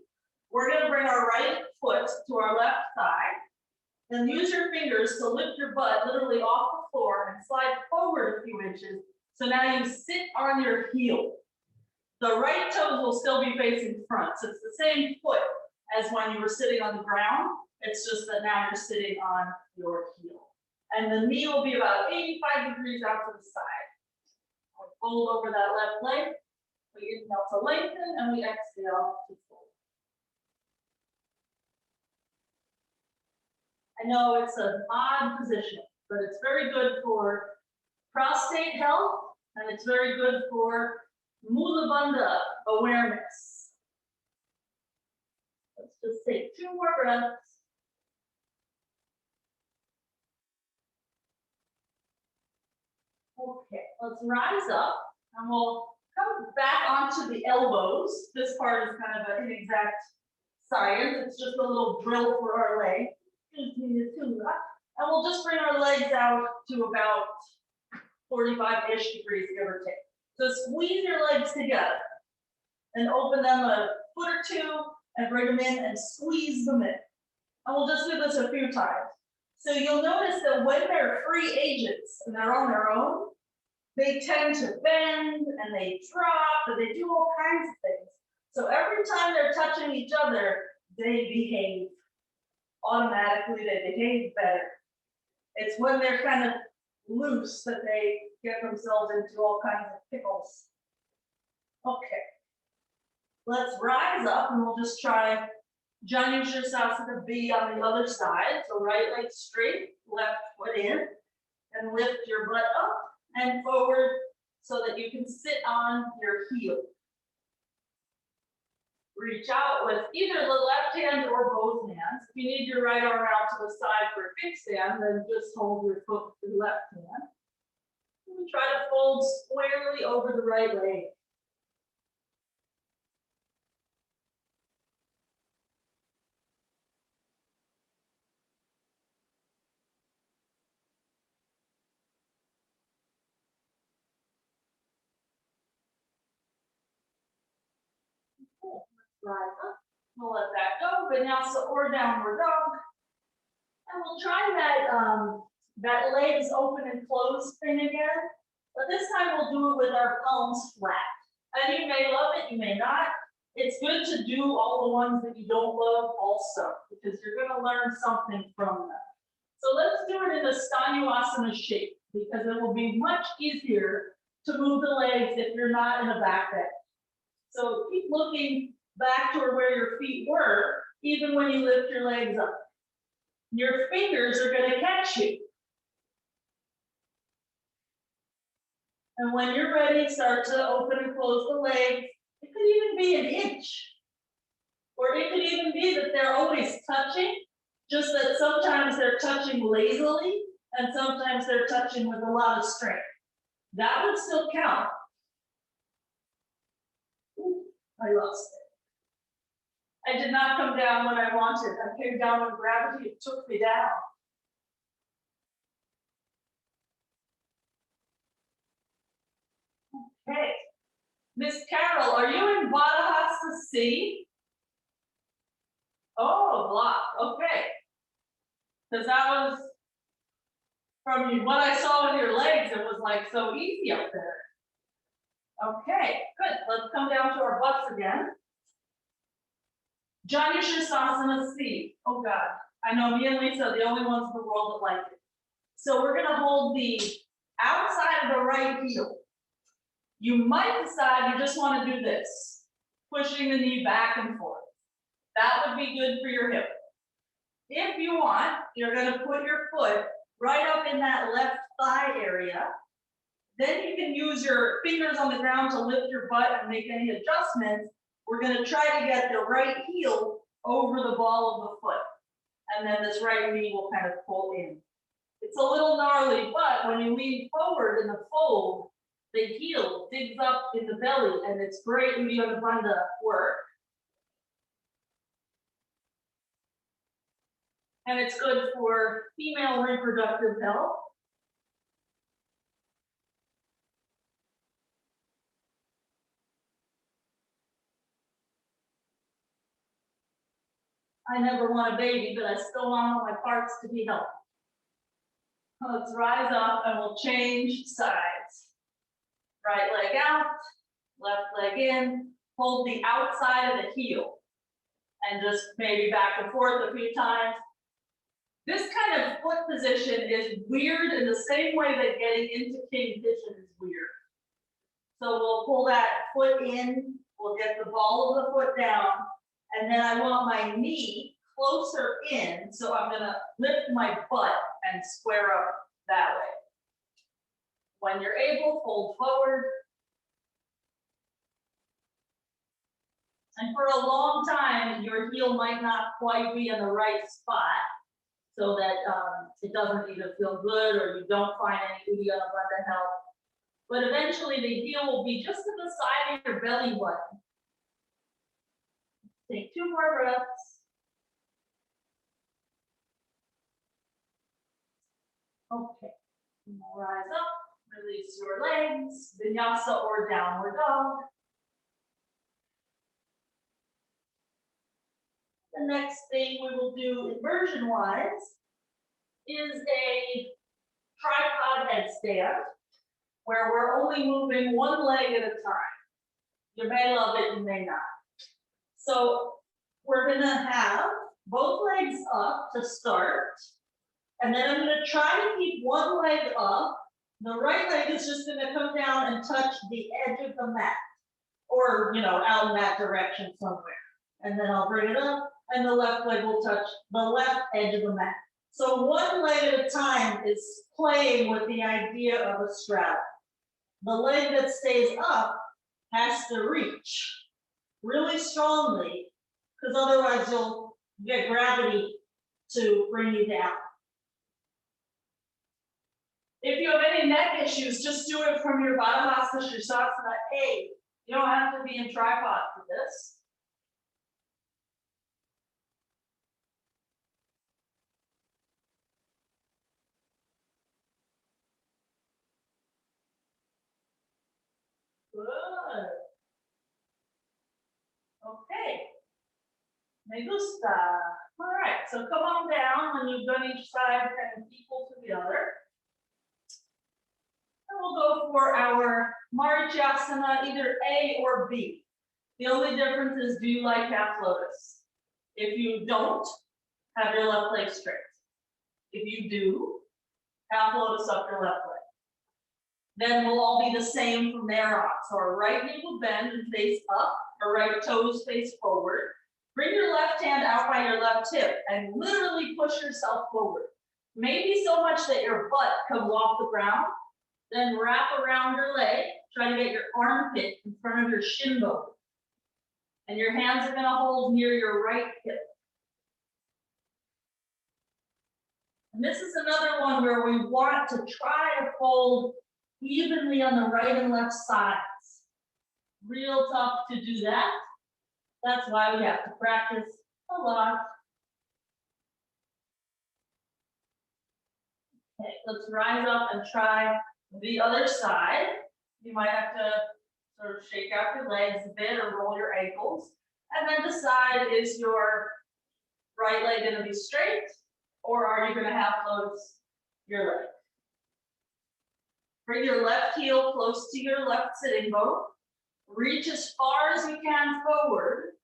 We're going to bring our right foot to our left thigh. Then use your fingers to lift your butt literally off the floor and slide forward a few inches. So now you sit on your heel. The right toes will still be facing front. So it's the same foot as when you were sitting on the ground. It's just that now you're sitting on your heel. And the knee will be about 85 degrees out to the side. We'll fold over that left leg. We inhale to lengthen and we exhale to fold. I know it's an odd position, but it's very good for prostate health and it's very good for Mula Bandha awareness. Let's just take 2 more breaths. Okay, let's rise up and we'll come back onto the elbows. This part is kind of an inexact science. It's just a little drill for our leg. And we'll just bring our legs out to about 45-ish degrees, give or take. So squeeze your legs together and open them a foot or 2 and bring them in and squeeze them in. And we'll just do this a few times. So you'll notice that when they're free agents and they're on their own, they tend to bend and they drop and they do all kinds of things. So every time they're touching each other, they behave. Automatically, they behave better. It's when they're kind of loose that they get themselves into all kinds of pickles. Okay. Let's rise up and we'll just try Janu Sirsasana B on the other side. So right leg straight, left foot in, and lift your butt up and forward so that you can sit on your heel. Reach out with either the left hand or both hands. If you need your right arm out to the side for a kickstand, then just hold your foot with the left hand. And try to fold squarely over the right leg. Rise up. We'll let that go. Vinyasa or downward dog. And we'll try that legs open and close thing again. But this time we'll do it with our palms flat. And you may love it, you may not. It's good to do all the ones that you don't love also, because you're going to learn something from them. So let's do it in a Dhanurasana shape, because it will be much easier to move the legs if you're not in a back bend. So keep looking back toward where your feet were, even when you lift your legs up. Your fingers are going to catch you. And when you're ready, start to open and close the legs. It could even be an inch. Or it could even be that they're always touching, just that sometimes they're touching lazily, and sometimes they're touching with a lot of strength. That would still count. Ooh, I lost it. I did not come down when I wanted. I came down when gravity took me down. Okay. Miss Carol, are you in Baddha Hasta C? Oh, block. Okay. Because that was, from what I saw with your legs, it was like so easy up there. Okay, good. Let's come down to our butts again. Janu Sirsasana C. Oh God, I know me and Lisa are the only ones in the world that like it. So we're gonna hold the outside of the right heel. You might decide you just want to do this, pushing the knee back and forth. That would be good for your hip. If you want, you're going to put your foot right up in that left thigh area. Then you can use your fingers on the ground to lift your butt and make any adjustments. We're going to try to get the right heel over the ball of the foot. And then this right knee will kind of pull in. It's a little gnarly, but when you lean forward in the fold, the heel digs up in the belly, and it's great when you have Baddha work. And it's good for female reproductive health. I never want a baby, but I still want all my parts to be healthy. Let's rise up and we'll change sides. Right leg out, left leg in, hold the outside of the heel, and just maybe back and forth a few times. This kind of foot position is weird in the same way that getting into king position is weird. So we'll pull that foot in, we'll get the ball of the foot down, and then I want my knee closer in, so I'm gonna lift my butt and square up that way. When you're able, fold forward. And for a long time, your heel might not quite be in the right spot, so that it doesn't either feel good or you don't find any Utthitta Hasta help. But eventually the heel will be just to the side of your belly button. Take 2 more breaths. Okay, now rise up, release your legs, vinyasa or downward dog. The next thing we will do inversion-wise is a tripod headstand, where we're only moving one leg at a time. You may love it, you may not. So we're gonna have both legs up to start, and then I'm gonna try to keep one leg up. The right leg is just gonna come down and touch the edge of the mat, or out in that direction somewhere. And then I'll bring it up, and the left leg will touch the left edge of the mat. So one leg at a time is playing with the idea of a straddle. The leg that stays up has to reach really strongly, because otherwise you'll get gravity to bring you down. If you have any neck issues, just do it from your Baddha Hasta Sirsasana A. You don't have to be in tripod for this. Good. Okay. Me gusta. All right, so come on down when you've done each side kind of equal to the other. And we'll go for our vajrasana, either A or B. The only difference is, do you like half lotus? If you don't, have your left leg straight. If you do, half lotus up your left leg. Then we'll all be the same from there on. So our right knee will bend and face up, our right toes face forward. Bring your left hand out by your left hip and literally push yourself forward. Maybe so much that your butt comes off the ground. Then wrap around your leg, try to get your armpit in front of your shin bone. And your hands are gonna hold near your right hip. And this is another one where we want to try to fold evenly on the right and left sides. Real tough to do that. That's why we have to practice a lot. Okay, let's rise up and try the other side. You might have to sort of shake out your legs a bit or roll your ankles. And then decide, is your right leg going to be straight, or are you going to half lotus your leg? Bring your left heel close to your left sitting bone. Reach as far as you can forward.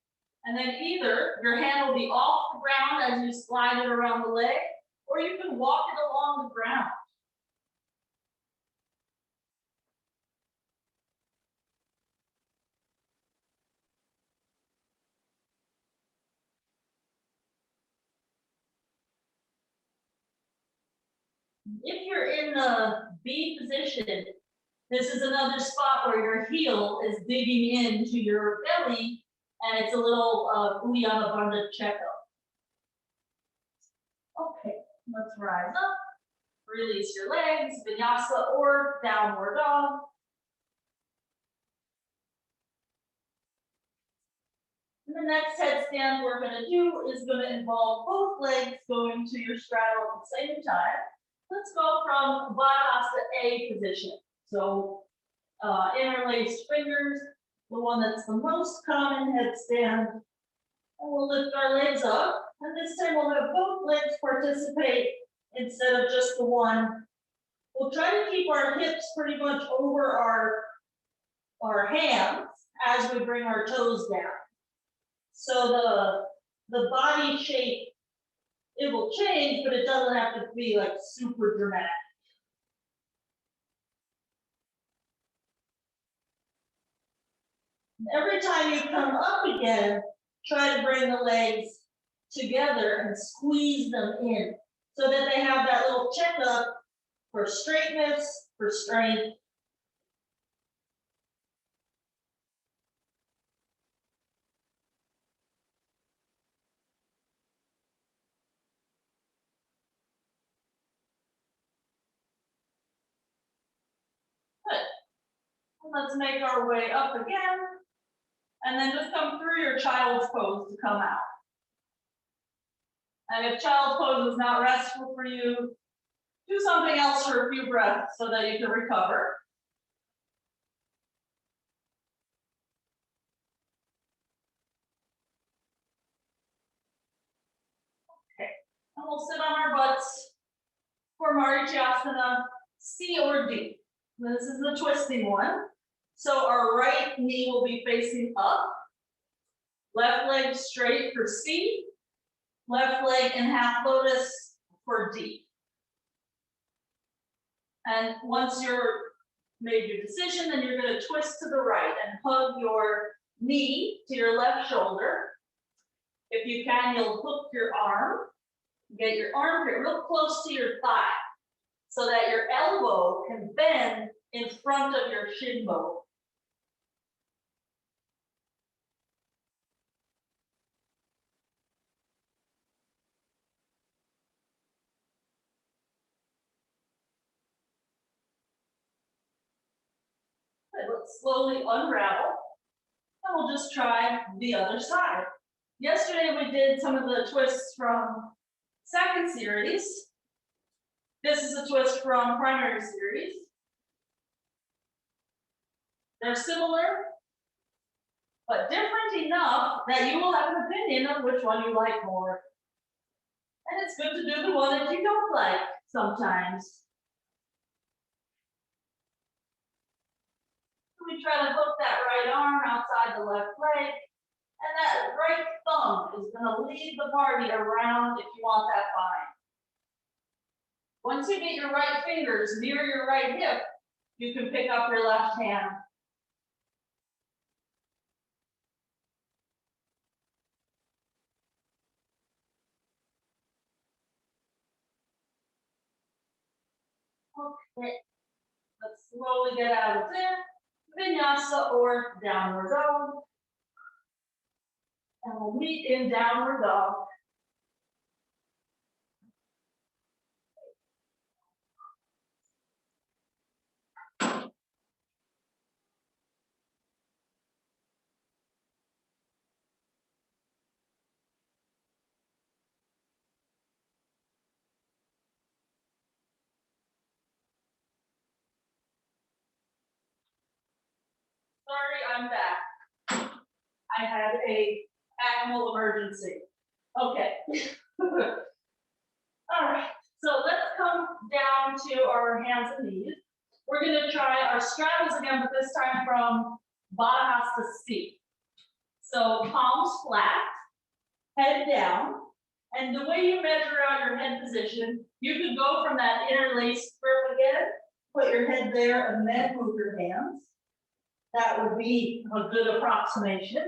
And then either your hand will be off the ground as you slide it around the leg, or you can walk it along the ground. If you're in the B position, this is another spot where your heel is digging into your belly, and it's a little Utthitta Hasta checkup. Okay, let's rise up. Release your legs, vinyasa or downward dog. And the next headstand we're going to do is going to involve both legs going to your straddle at the same time. Let's go from Baddha Hasta A position. So interlaced fingers, the one that's the most common headstand. And we'll lift our legs up. And this time we'll have both legs participate instead of just the one. We'll try to keep our hips pretty much over our our hands as we bring our toes down. So the body shape, it will change, but it doesn't have to be like super dramatic. Every time you come up again, try to bring the legs together and squeeze them in so that they have that little checkup for straightness, for strength. Good. Let's make our way up again. And then just come through your child's pose to come out. And if child's pose is not restful for you, do something else for a few breaths so that you can recover. Okay, and we'll sit on our butts for Asana C or D. This is the twisting one. So our right knee will be facing up, left leg straight for C, left leg in half lotus for D. And once you're made your decision, then you're going to twist to the right and hug your knee to your left shoulder. If you can, you'll hook your arm, get your armpit real close to your thigh so that your elbow can bend in front of your shin bone. Okay, let's slowly unravel, and we'll just try the other side. Yesterday we did some of the twists from second series. This is a twist from primary series. They're similar, but different enough that you will have an opinion of which one you like more. And it's good to do the one that you don't like sometimes. We try to hook that right arm outside the left leg, and that right thumb is going to lead the party around if you want that bind. Once you get your right fingers near your right hip, you can pick up your left hand. Okay, let's slowly get out of there. Vinyasa or downward dog. And we'll meet in downward dog. Sorry, I'm back. I had a animal emergency. Okay. All right, so let's come down to our hands and knees. We're going to try our straddles again, but this time from Baddha Hasta C. So palms flat, head down, and the way you measure out your head position, you could go from that interlaced grip again, put your head there, and then move your hands. That would be a good approximation.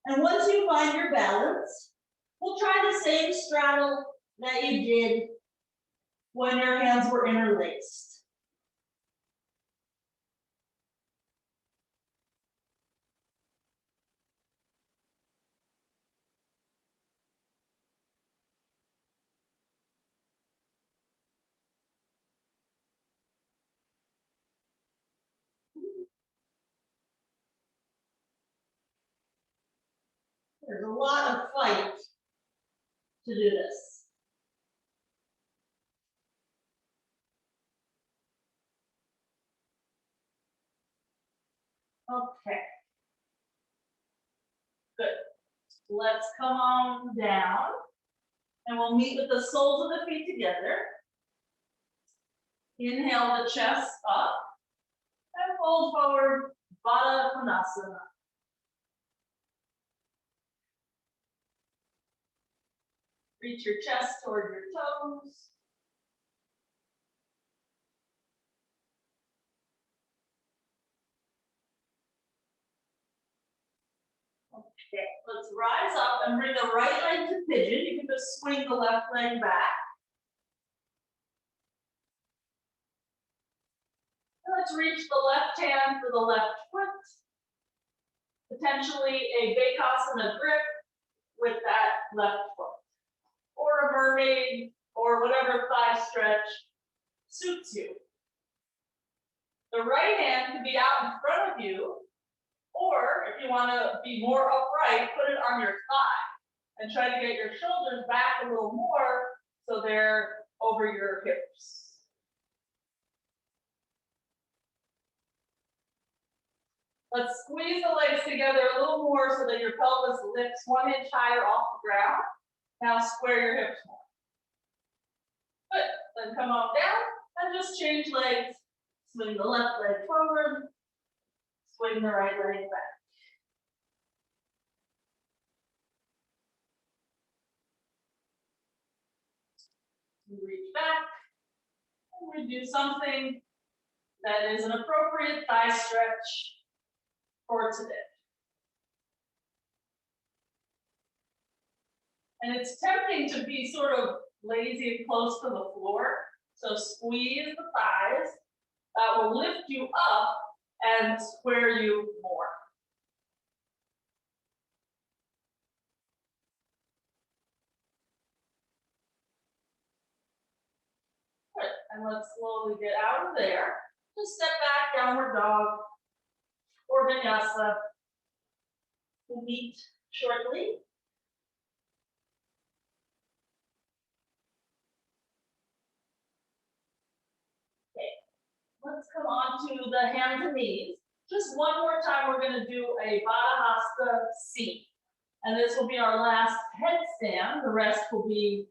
And once you find your balance, we'll try the same straddle that you did when your hands were interlaced. There's a lot of fight to do this. Okay. Good. Let's come on down, and we'll meet with the soles of the feet together. Inhale the chest up, fold forward, Baddha. Reach your chest toward your toes. Okay, let's rise up and bring the right leg to pigeon. You can just swing the left leg back. And let's reach the left hand for the left foot. Potentially a Bakasana grip with that left foot. Or a mermaid, or whatever thigh stretch suits you. The right hand can be out in front of you, or if you want to be more upright, put it on your thigh and try to get your shoulders back a little more so they're over your hips. Let's squeeze the legs together a little more so that your pelvis lifts 1 inch higher off the ground. Now square your hips more. Good. Then come on down and just change legs. Swing the left leg forward. Swing the right leg back. We reach back. And we do something that is an appropriate thigh stretch for today. And it's tempting to be sort of lazy and close to the floor. So squeeze the thighs. That will lift you up and square you more. Good. And let's slowly get out of there. Just step back, downward dog, or vinyasa. We'll meet shortly. Okay, let's come on to the hands and knees. Just one more time, we're going to do a Baddha Hasta C. And this will be our last headstand. The rest will be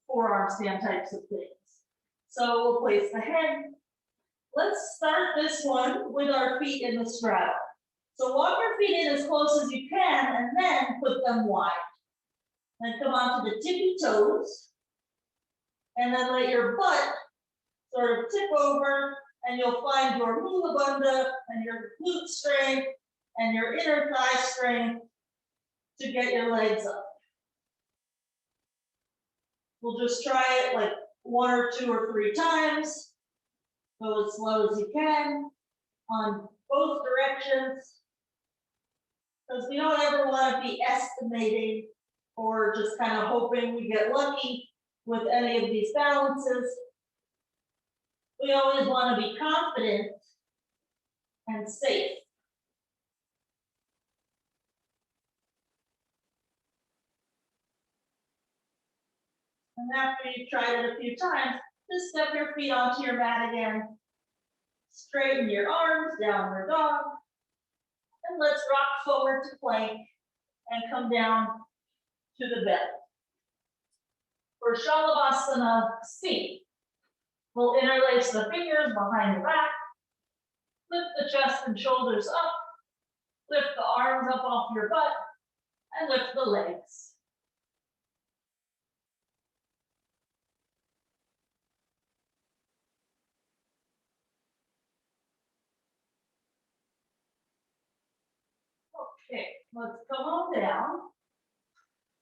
forearm stand types of things. So we'll place the head. Let's start this one with our feet in the straddle. So walk your feet in as close as you can and then put them wide. Then come onto the tippy toes. And then let your butt sort of tip over and you'll find your Mula Bandha and your glute strength and your inner thigh strength to get your legs up. We'll just try it like 1 or 2 or 3 times. Go as slow as you can on both directions. Because we don't ever want to be estimating or just kind of hoping we get lucky with any of these balances. We always want to be confident and safe. And after you've tried it a few times, just step your feet onto your mat again. Straighten your arms, downward dog. And let's rock forward to plank and come down to the belly. For Shalabhasana C, we'll interlace the fingers behind the back, lift the chest and shoulders up, lift the arms up off your butt, and lift the legs. Okay, let's come on down.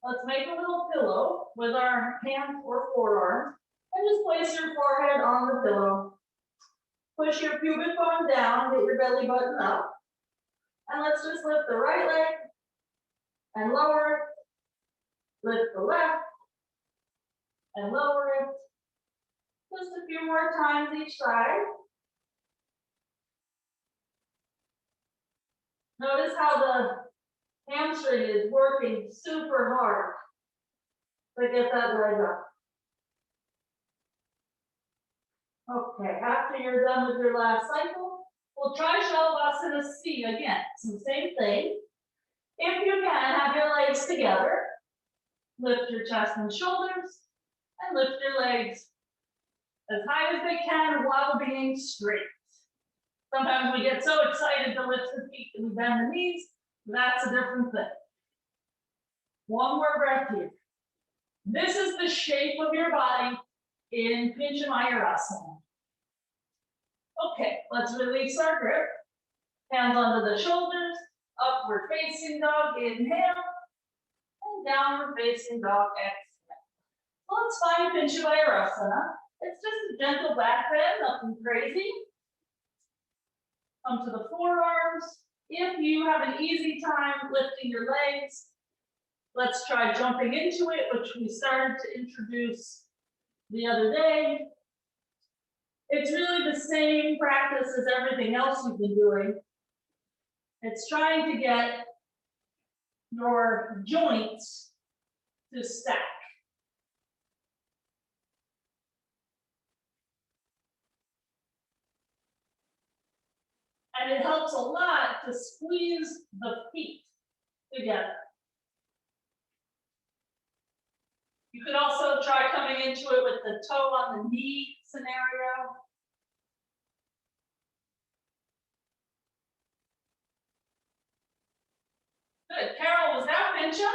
Let's make a little pillow with our hands or forearms and just place your forehead on the pillow. Push your pubic bone down, get your belly button up. And let's just lift the right leg and lower it. Lift the left and lower it. Just a few more times each side. Notice how the hamstring is working super hard to get that leg up. Okay, after you're done with your last cycle, we'll try Shalabhasana C again. So same thing. If you can, have your legs together. Lift your chest and shoulders, and lift your legs as high as they can while being straight. Sometimes we get so excited to lift the feet that we bend the knees. That's a different thing. One more breath here. This is the shape of your body in Vajrasana. Okay, let's release our grip. Hands under the shoulders, upward facing dog, inhale, and downward facing dog, exhale. So let's find Vajrasana. It's just a gentle back bend, nothing crazy. Come to the forearms. If you have an easy time lifting your legs, let's try jumping into it, which we started to introduce the other day. It's really the same practice as everything else you've been doing. It's trying to get your joints to stack. And it helps a lot to squeeze the feet together. You could also try coming into it with the toe on the knee scenario. Good. Carol, was that pincha?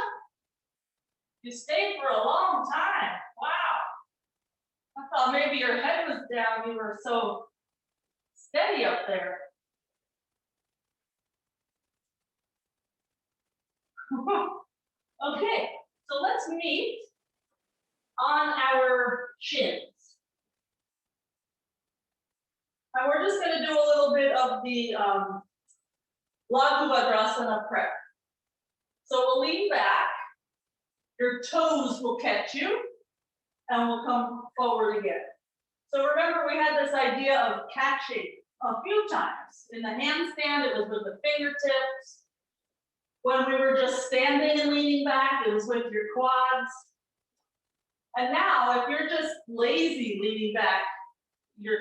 You stayed for a long time. Wow. I thought maybe your head was down. You were so steady up there. Okay, so let's meet on our shins. And we're just going to do a little bit of the Laghu vajrasana prep. So we'll lean back, your toes will catch you, and we'll come forward again. So remember, we had this idea of catching a few times. In the handstand, it was with the fingertips. When we were just standing and leaning back, it was with your quads. And now, if you're just lazy leaning back, you're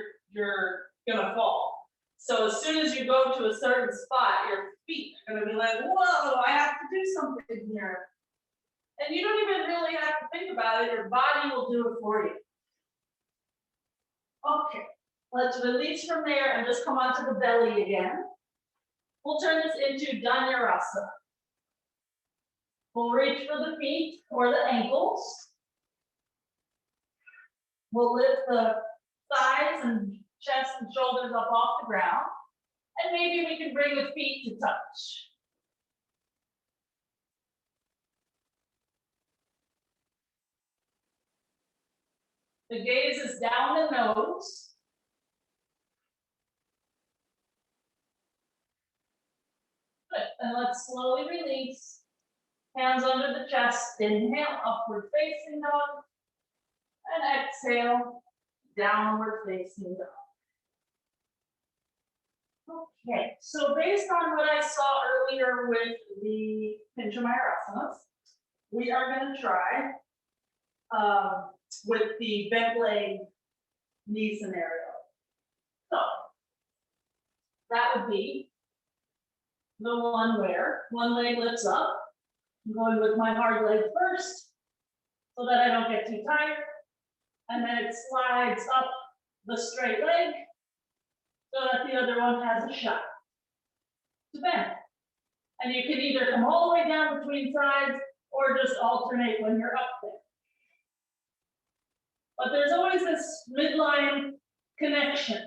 gonna fall. So as soon as you go to a certain spot, your feet are gonna be like, whoa, I have to do something here. And you don't even really have to think about it, your body will do it for you. Okay, let's release from there and just come onto the belly again. We'll turn this into Dhanurasana. We'll reach for the feet or the ankles. We'll lift the thighs and chest and shoulders up off the ground. And maybe we can bring the feet to touch. The gaze is down the nose. Good. And let's slowly release. Hands under the chest. Inhale, upward facing dog. And exhale, downward facing dog. Okay, so based on what I saw earlier with the Vajrasanas, we are going to try with the bent leg knee scenario. So that would be the one where one leg lifts up. I'm going with my hard leg first so that I don't get too tired. And then it slides up the straight leg so that the other one has a shot to bend. And you can either come all the way down between sides or just alternate when you're up there. But there's always this midline connection.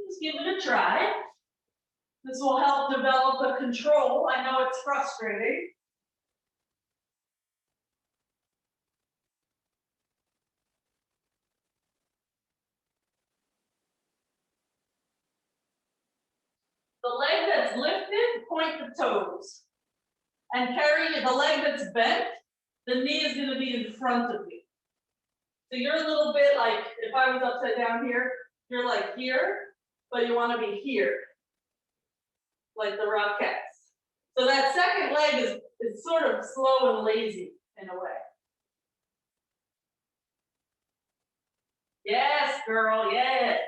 Just give it a try. This will help develop the control. I know it's frustrating. The leg that's lifted, point the toes. And carry the leg that's bent, the knee is going to be in front of you. So you're a little bit like, if I was upside down here, you're like here, but you want to be here. Like the Rockettes. So that second leg is sort of slow and lazy in a way. Yes, girl, yes.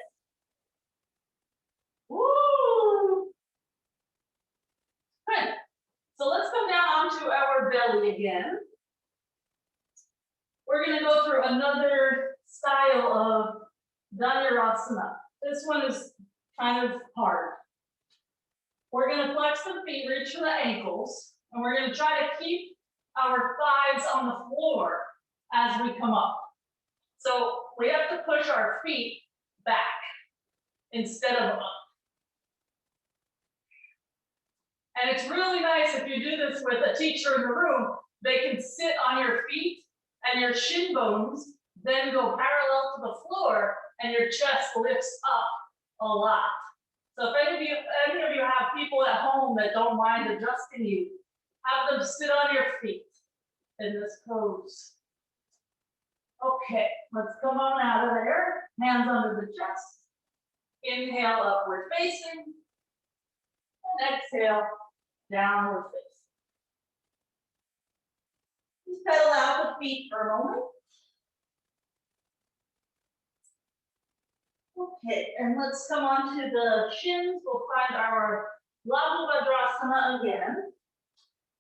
Woo! Good. So let's come down onto our belly again. We're going to go through another style of Dhanurasana. This one is kind of hard. We're going to flex the feet, reach for the ankles, and we're going to try to keep our thighs on the floor as we come up. So we have to push our feet back instead of up. And it's really nice if you do this with a teacher in the room, they can sit on your feet and your shin bones then go parallel to the floor and your chest lifts up a lot. So if any of you have people at home that don't mind adjusting you, have them sit on your feet in this pose. Okay, let's come on out of there. Hands under the chest. Inhale, upward facing. And exhale, downward facing. Just pedal out the feet for a moment. Okay, and let's come on to the shins. We'll find our Laghu vajrasana again.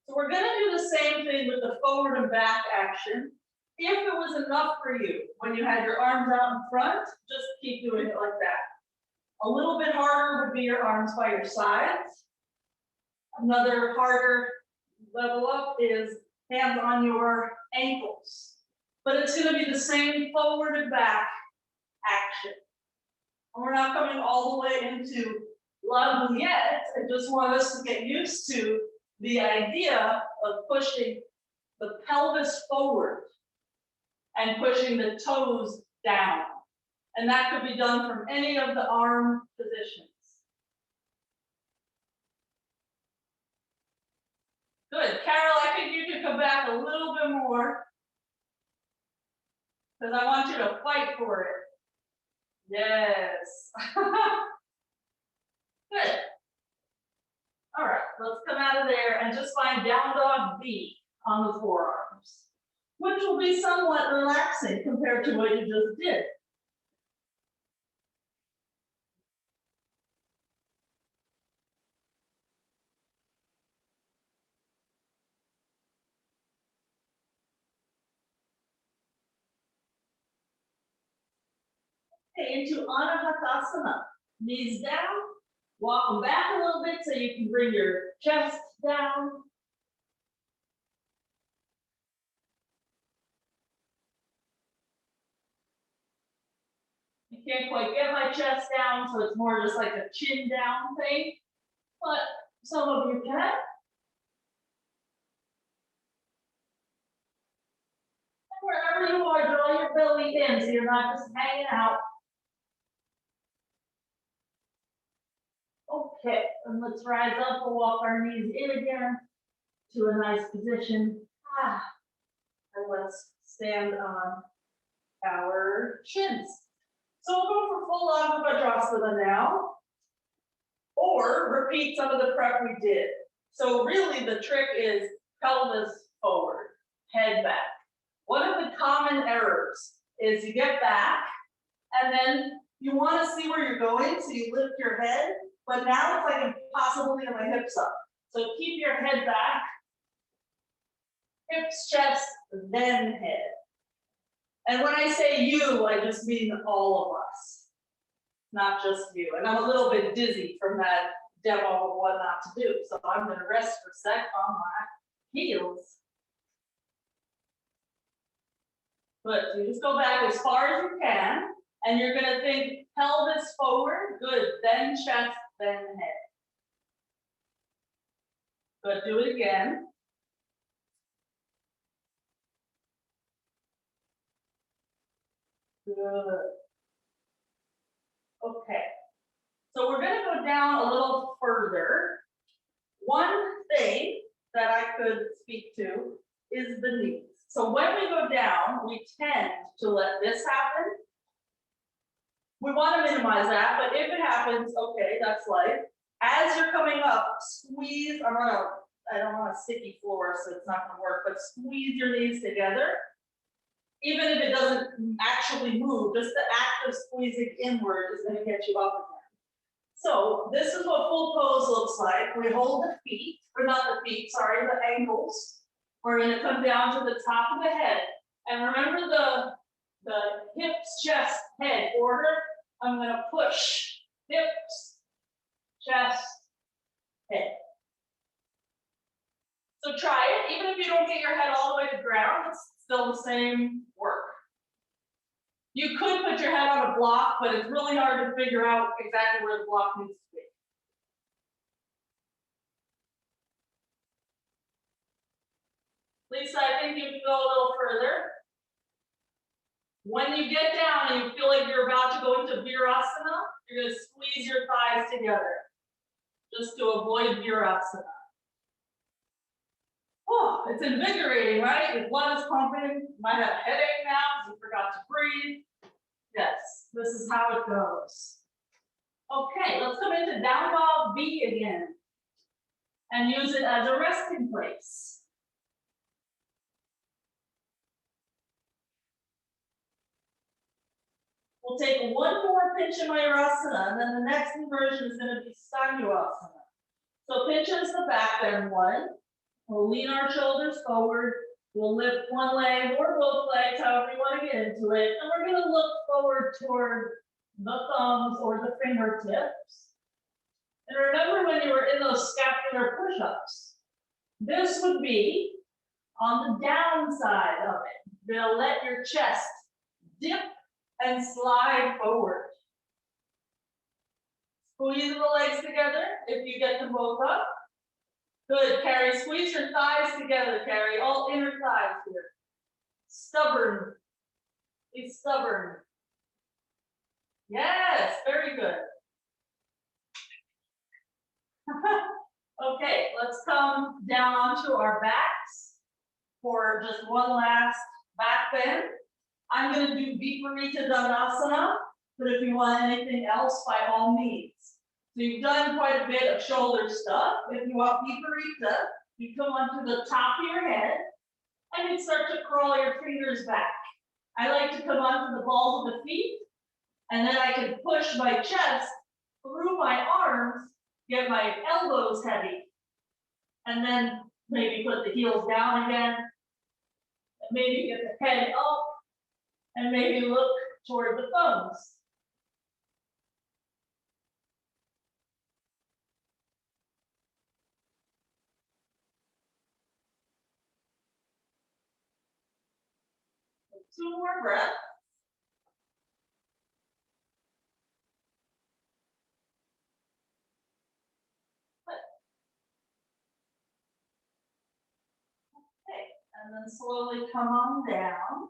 So we're going to do the same thing with the forward and back action. If it was enough for you, when you had your arms out in front, just keep doing it like that. A little bit harder would be your arms by your sides. Another harder level up is hands on your ankles. But it's going to be the same forward and back action. And we're not coming all the way into Laghu yet. I just want us to get used to the idea of pushing the pelvis forward and pushing the toes down. And that could be done from any of the arm positions. Good. Carol, I think you can come back a little bit more because I want you to fight for it. Yes. Good. All right, let's come out of there and just find down dog B on the forearms, which will be somewhat relaxing compared to what you just did. Okay, into Asana. Knees down, walk them back a little bit so you can bring your chest down. I can't quite get my chest down, so it's more just like a chin down thing, but some of you can. And wherever you are, draw your belly in so you're not just hanging out. Okay, and let's rise up. We'll walk our knees in again to a nice position. And let's stand on our shins. So we'll go for full Adv Asana now, or repeat some of the prep we did. So really the trick is pelvis forward, head back. One of the common errors is you get back and then you want to see where you're going, so you lift your head, but now it's like impossible to get my hips up. So keep your head back, hips, chest, then head. And when I say you, I just mean all of us, not just you. And I'm a little bit dizzy from that demo of what not to do. So I'm going to rest for a sec on my heels. Good. So you just go back as far as you can. And you're going to think pelvis forward. Good. Then chest, then head. Good. Do it again. Good. Okay. So we're going to go down a little further. One thing that I could speak to is the knees. So when we go down, we tend to let this happen. We want to minimize that, but if it happens, okay, that's life. As you're coming up, squeeze. I don't want a sticky floor, so it's not going to work, but squeeze your knees together. Even if it doesn't actually move, just the act of squeezing inward is going to get you up again. So this is what full pose looks like. We hold the feet, or not the feet, sorry, the ankles. We're going to come down to the top of the head. And remember the hips, chest, head order. I'm going to push hips, chest, head. So try it. Even if you don't get your head all the way to the ground, it's still the same work. You could put your head on a block, but it's really hard to figure out exactly where the block needs to be. Lisa, I think you can go a little further. When you get down and you feel like you're about to go into Virasana, you're going to squeeze your thighs together just to avoid Virasana. Oh, it's invigorating, right? Your blood is pumping. You might have a headache now because you forgot to breathe. Yes, this is how it goes. Okay, let's come into down dog V again and use it as a resting place. We'll take one more pincha mayurasana, and then the next inversion is going to be Dhanurasana. So pincha is the back bend one. We'll lean our shoulders forward. We'll lift one leg or both legs, however you want to get into it. And we're going to look forward toward the thumbs or the fingertips. And remember when you were in those scapular push-ups, this would be on the downside of it. You're going to let your chest dip and slide forward. Squeeze the legs together if you get them both up. Good, Carrie. Squeeze your thighs together, Carrie. All inner thighs here. Stubborn. Be stubborn. Yes, very good. Okay, let's come down onto our backs for just one last back bend. I'm going to do Viparita Dhanurasana, but if you want anything else, by all means. So you've done quite a bit of shoulder stuff. If you want Viparita, you come onto the top of your head and you start to crawl your fingers back. I like to come onto the balls of the feet, and then I can push my chest through my arms, get my elbows heavy, and then maybe put the heels down again, and maybe get the head up, and maybe look toward the thumbs. Two more breaths. Okay, and then slowly come on down.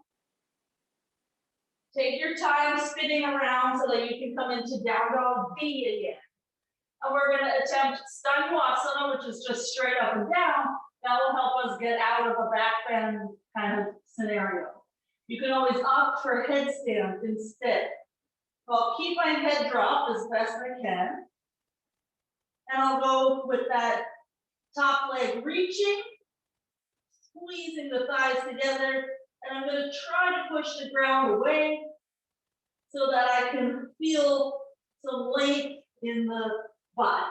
Take your time spinning around so that you can come into down dog V again. And we're going to attempt Dhanurasana, which is just straight up and down. That will help us get out of a back bend kind of scenario. You can always opt for headstand instead. So I'll keep my head dropped as best I can. And I'll go with that top leg reaching, squeezing the thighs together. And I'm going to try to push the ground away so that I can feel some length in the body.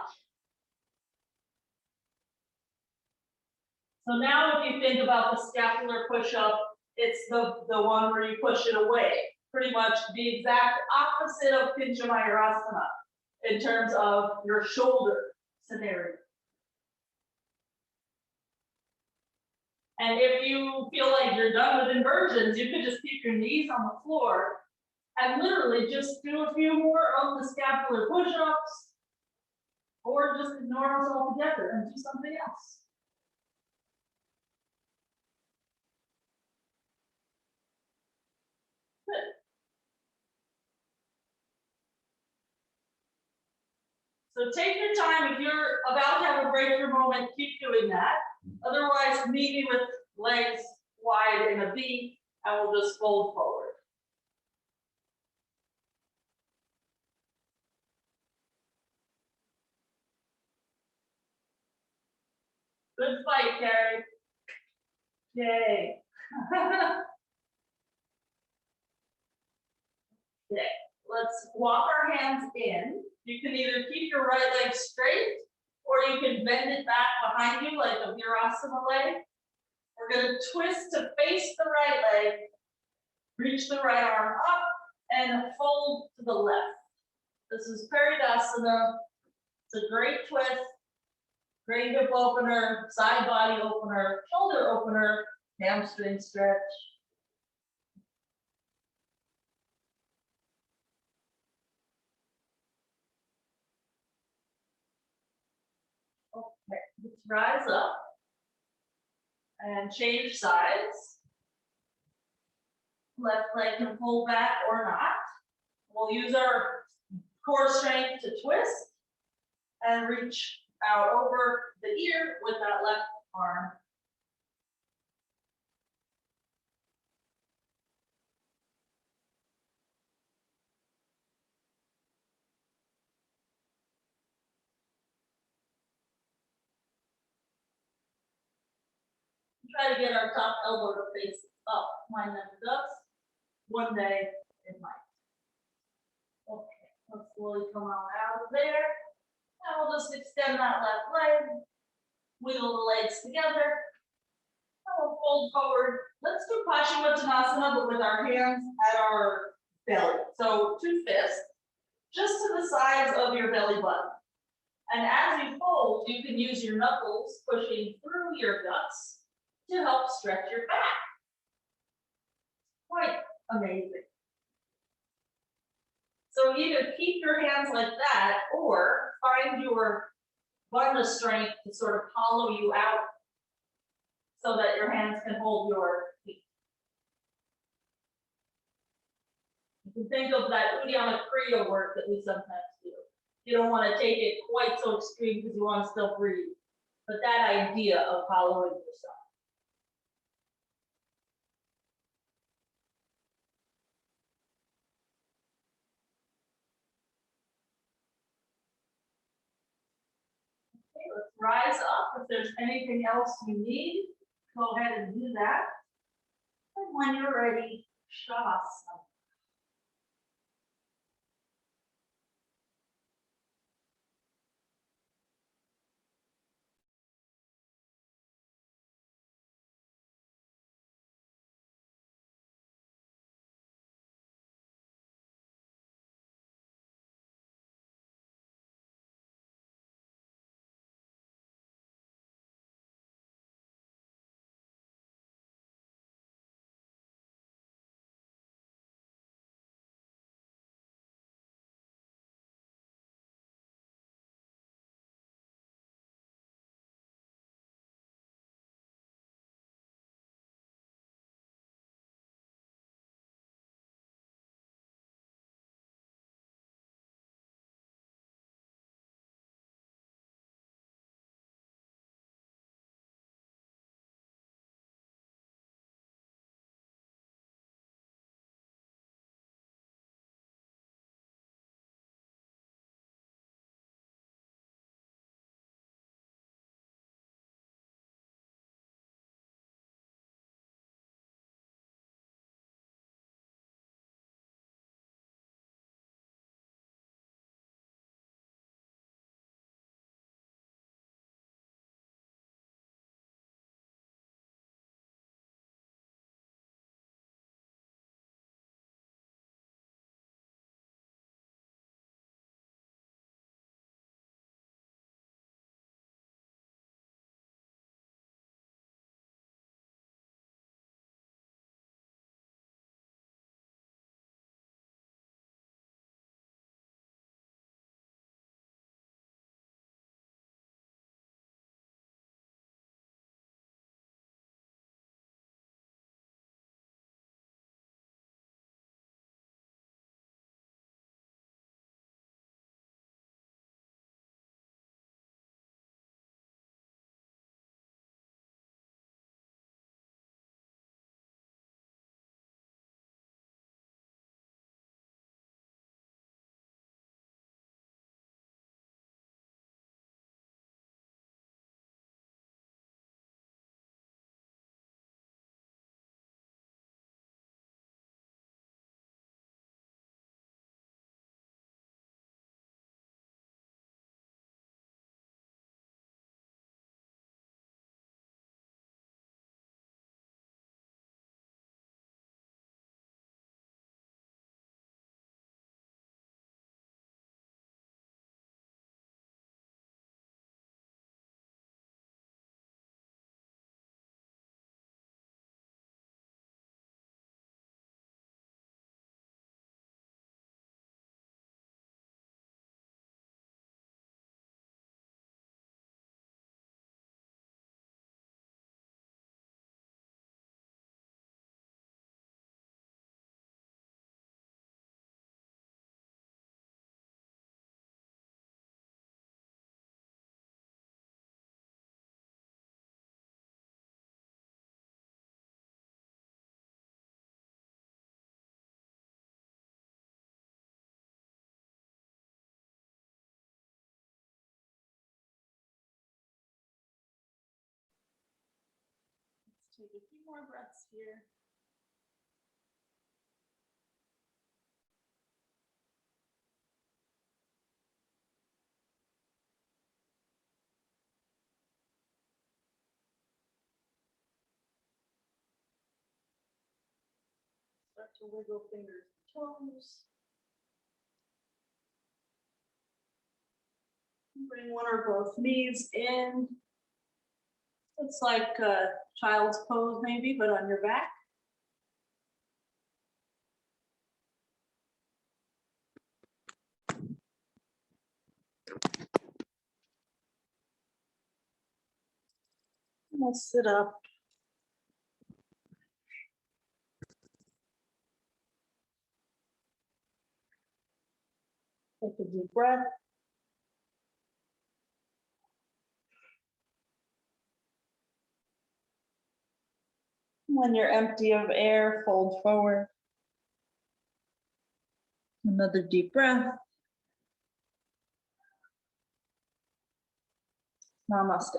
So now if you think about the scapular push-up, it's the one where you push it away. Pretty much the exact opposite of pincha mayurasana in terms of your shoulder scenario. And if you feel like you're done with inversions, you could just keep your knees on the floor and literally just do a few more of the scapular push-ups, or just ignore us altogether and do something else. Good. So take your time. If you're about to have a breakthrough moment, keep doing that. Otherwise, meet me with legs wide in a V, and we'll just fold forward. Good fight, Carrie. Yay. Okay, let's walk our hands in. You can either keep your right leg straight, or you can bend it back behind you like a Virasana leg. We're going to twist to face the right leg, reach the right arm up, and fold to the left. This is Paradasana. It's a great twist, great hip opener, side body opener, shoulder opener, hamstring stretch. Okay, let's rise up and change sides. Left leg can pull back or not. We'll use our core strength to twist and reach out over the ear with that left arm. Try to get our top elbow to face up. Mine never does. One day it might. Okay, let's slowly come on out of there. And we'll just extend that left leg, wiggle the legs together, and we'll fold forward. Let's do Paschimottanasana, but with our hands at our belly. So 2 fists, just to the sides of your belly button. And as you fold, you can use your knuckles pushing through your guts to help stretch your back. Quite amazing. So either keep your hands like that or find your Baddha strength to sort of hollow you out so that your hands can hold your feet. You can think of that Uddiyana Kriya work that we sometimes do. You don't want to take it quite so extreme because you want to still breathe. But that idea of hollowing yourself. Okay, let's rise up. If there's anything else you need, go ahead and do that. And when you're ready, Shavasana. Take a few more breaths here. Start to wiggle fingers and toes. Bring one or both knees in. It's like a child's pose maybe, but on your back. We'll sit up. Take a deep breath. When you're empty of air, fold forward. Another deep breath. Namaste.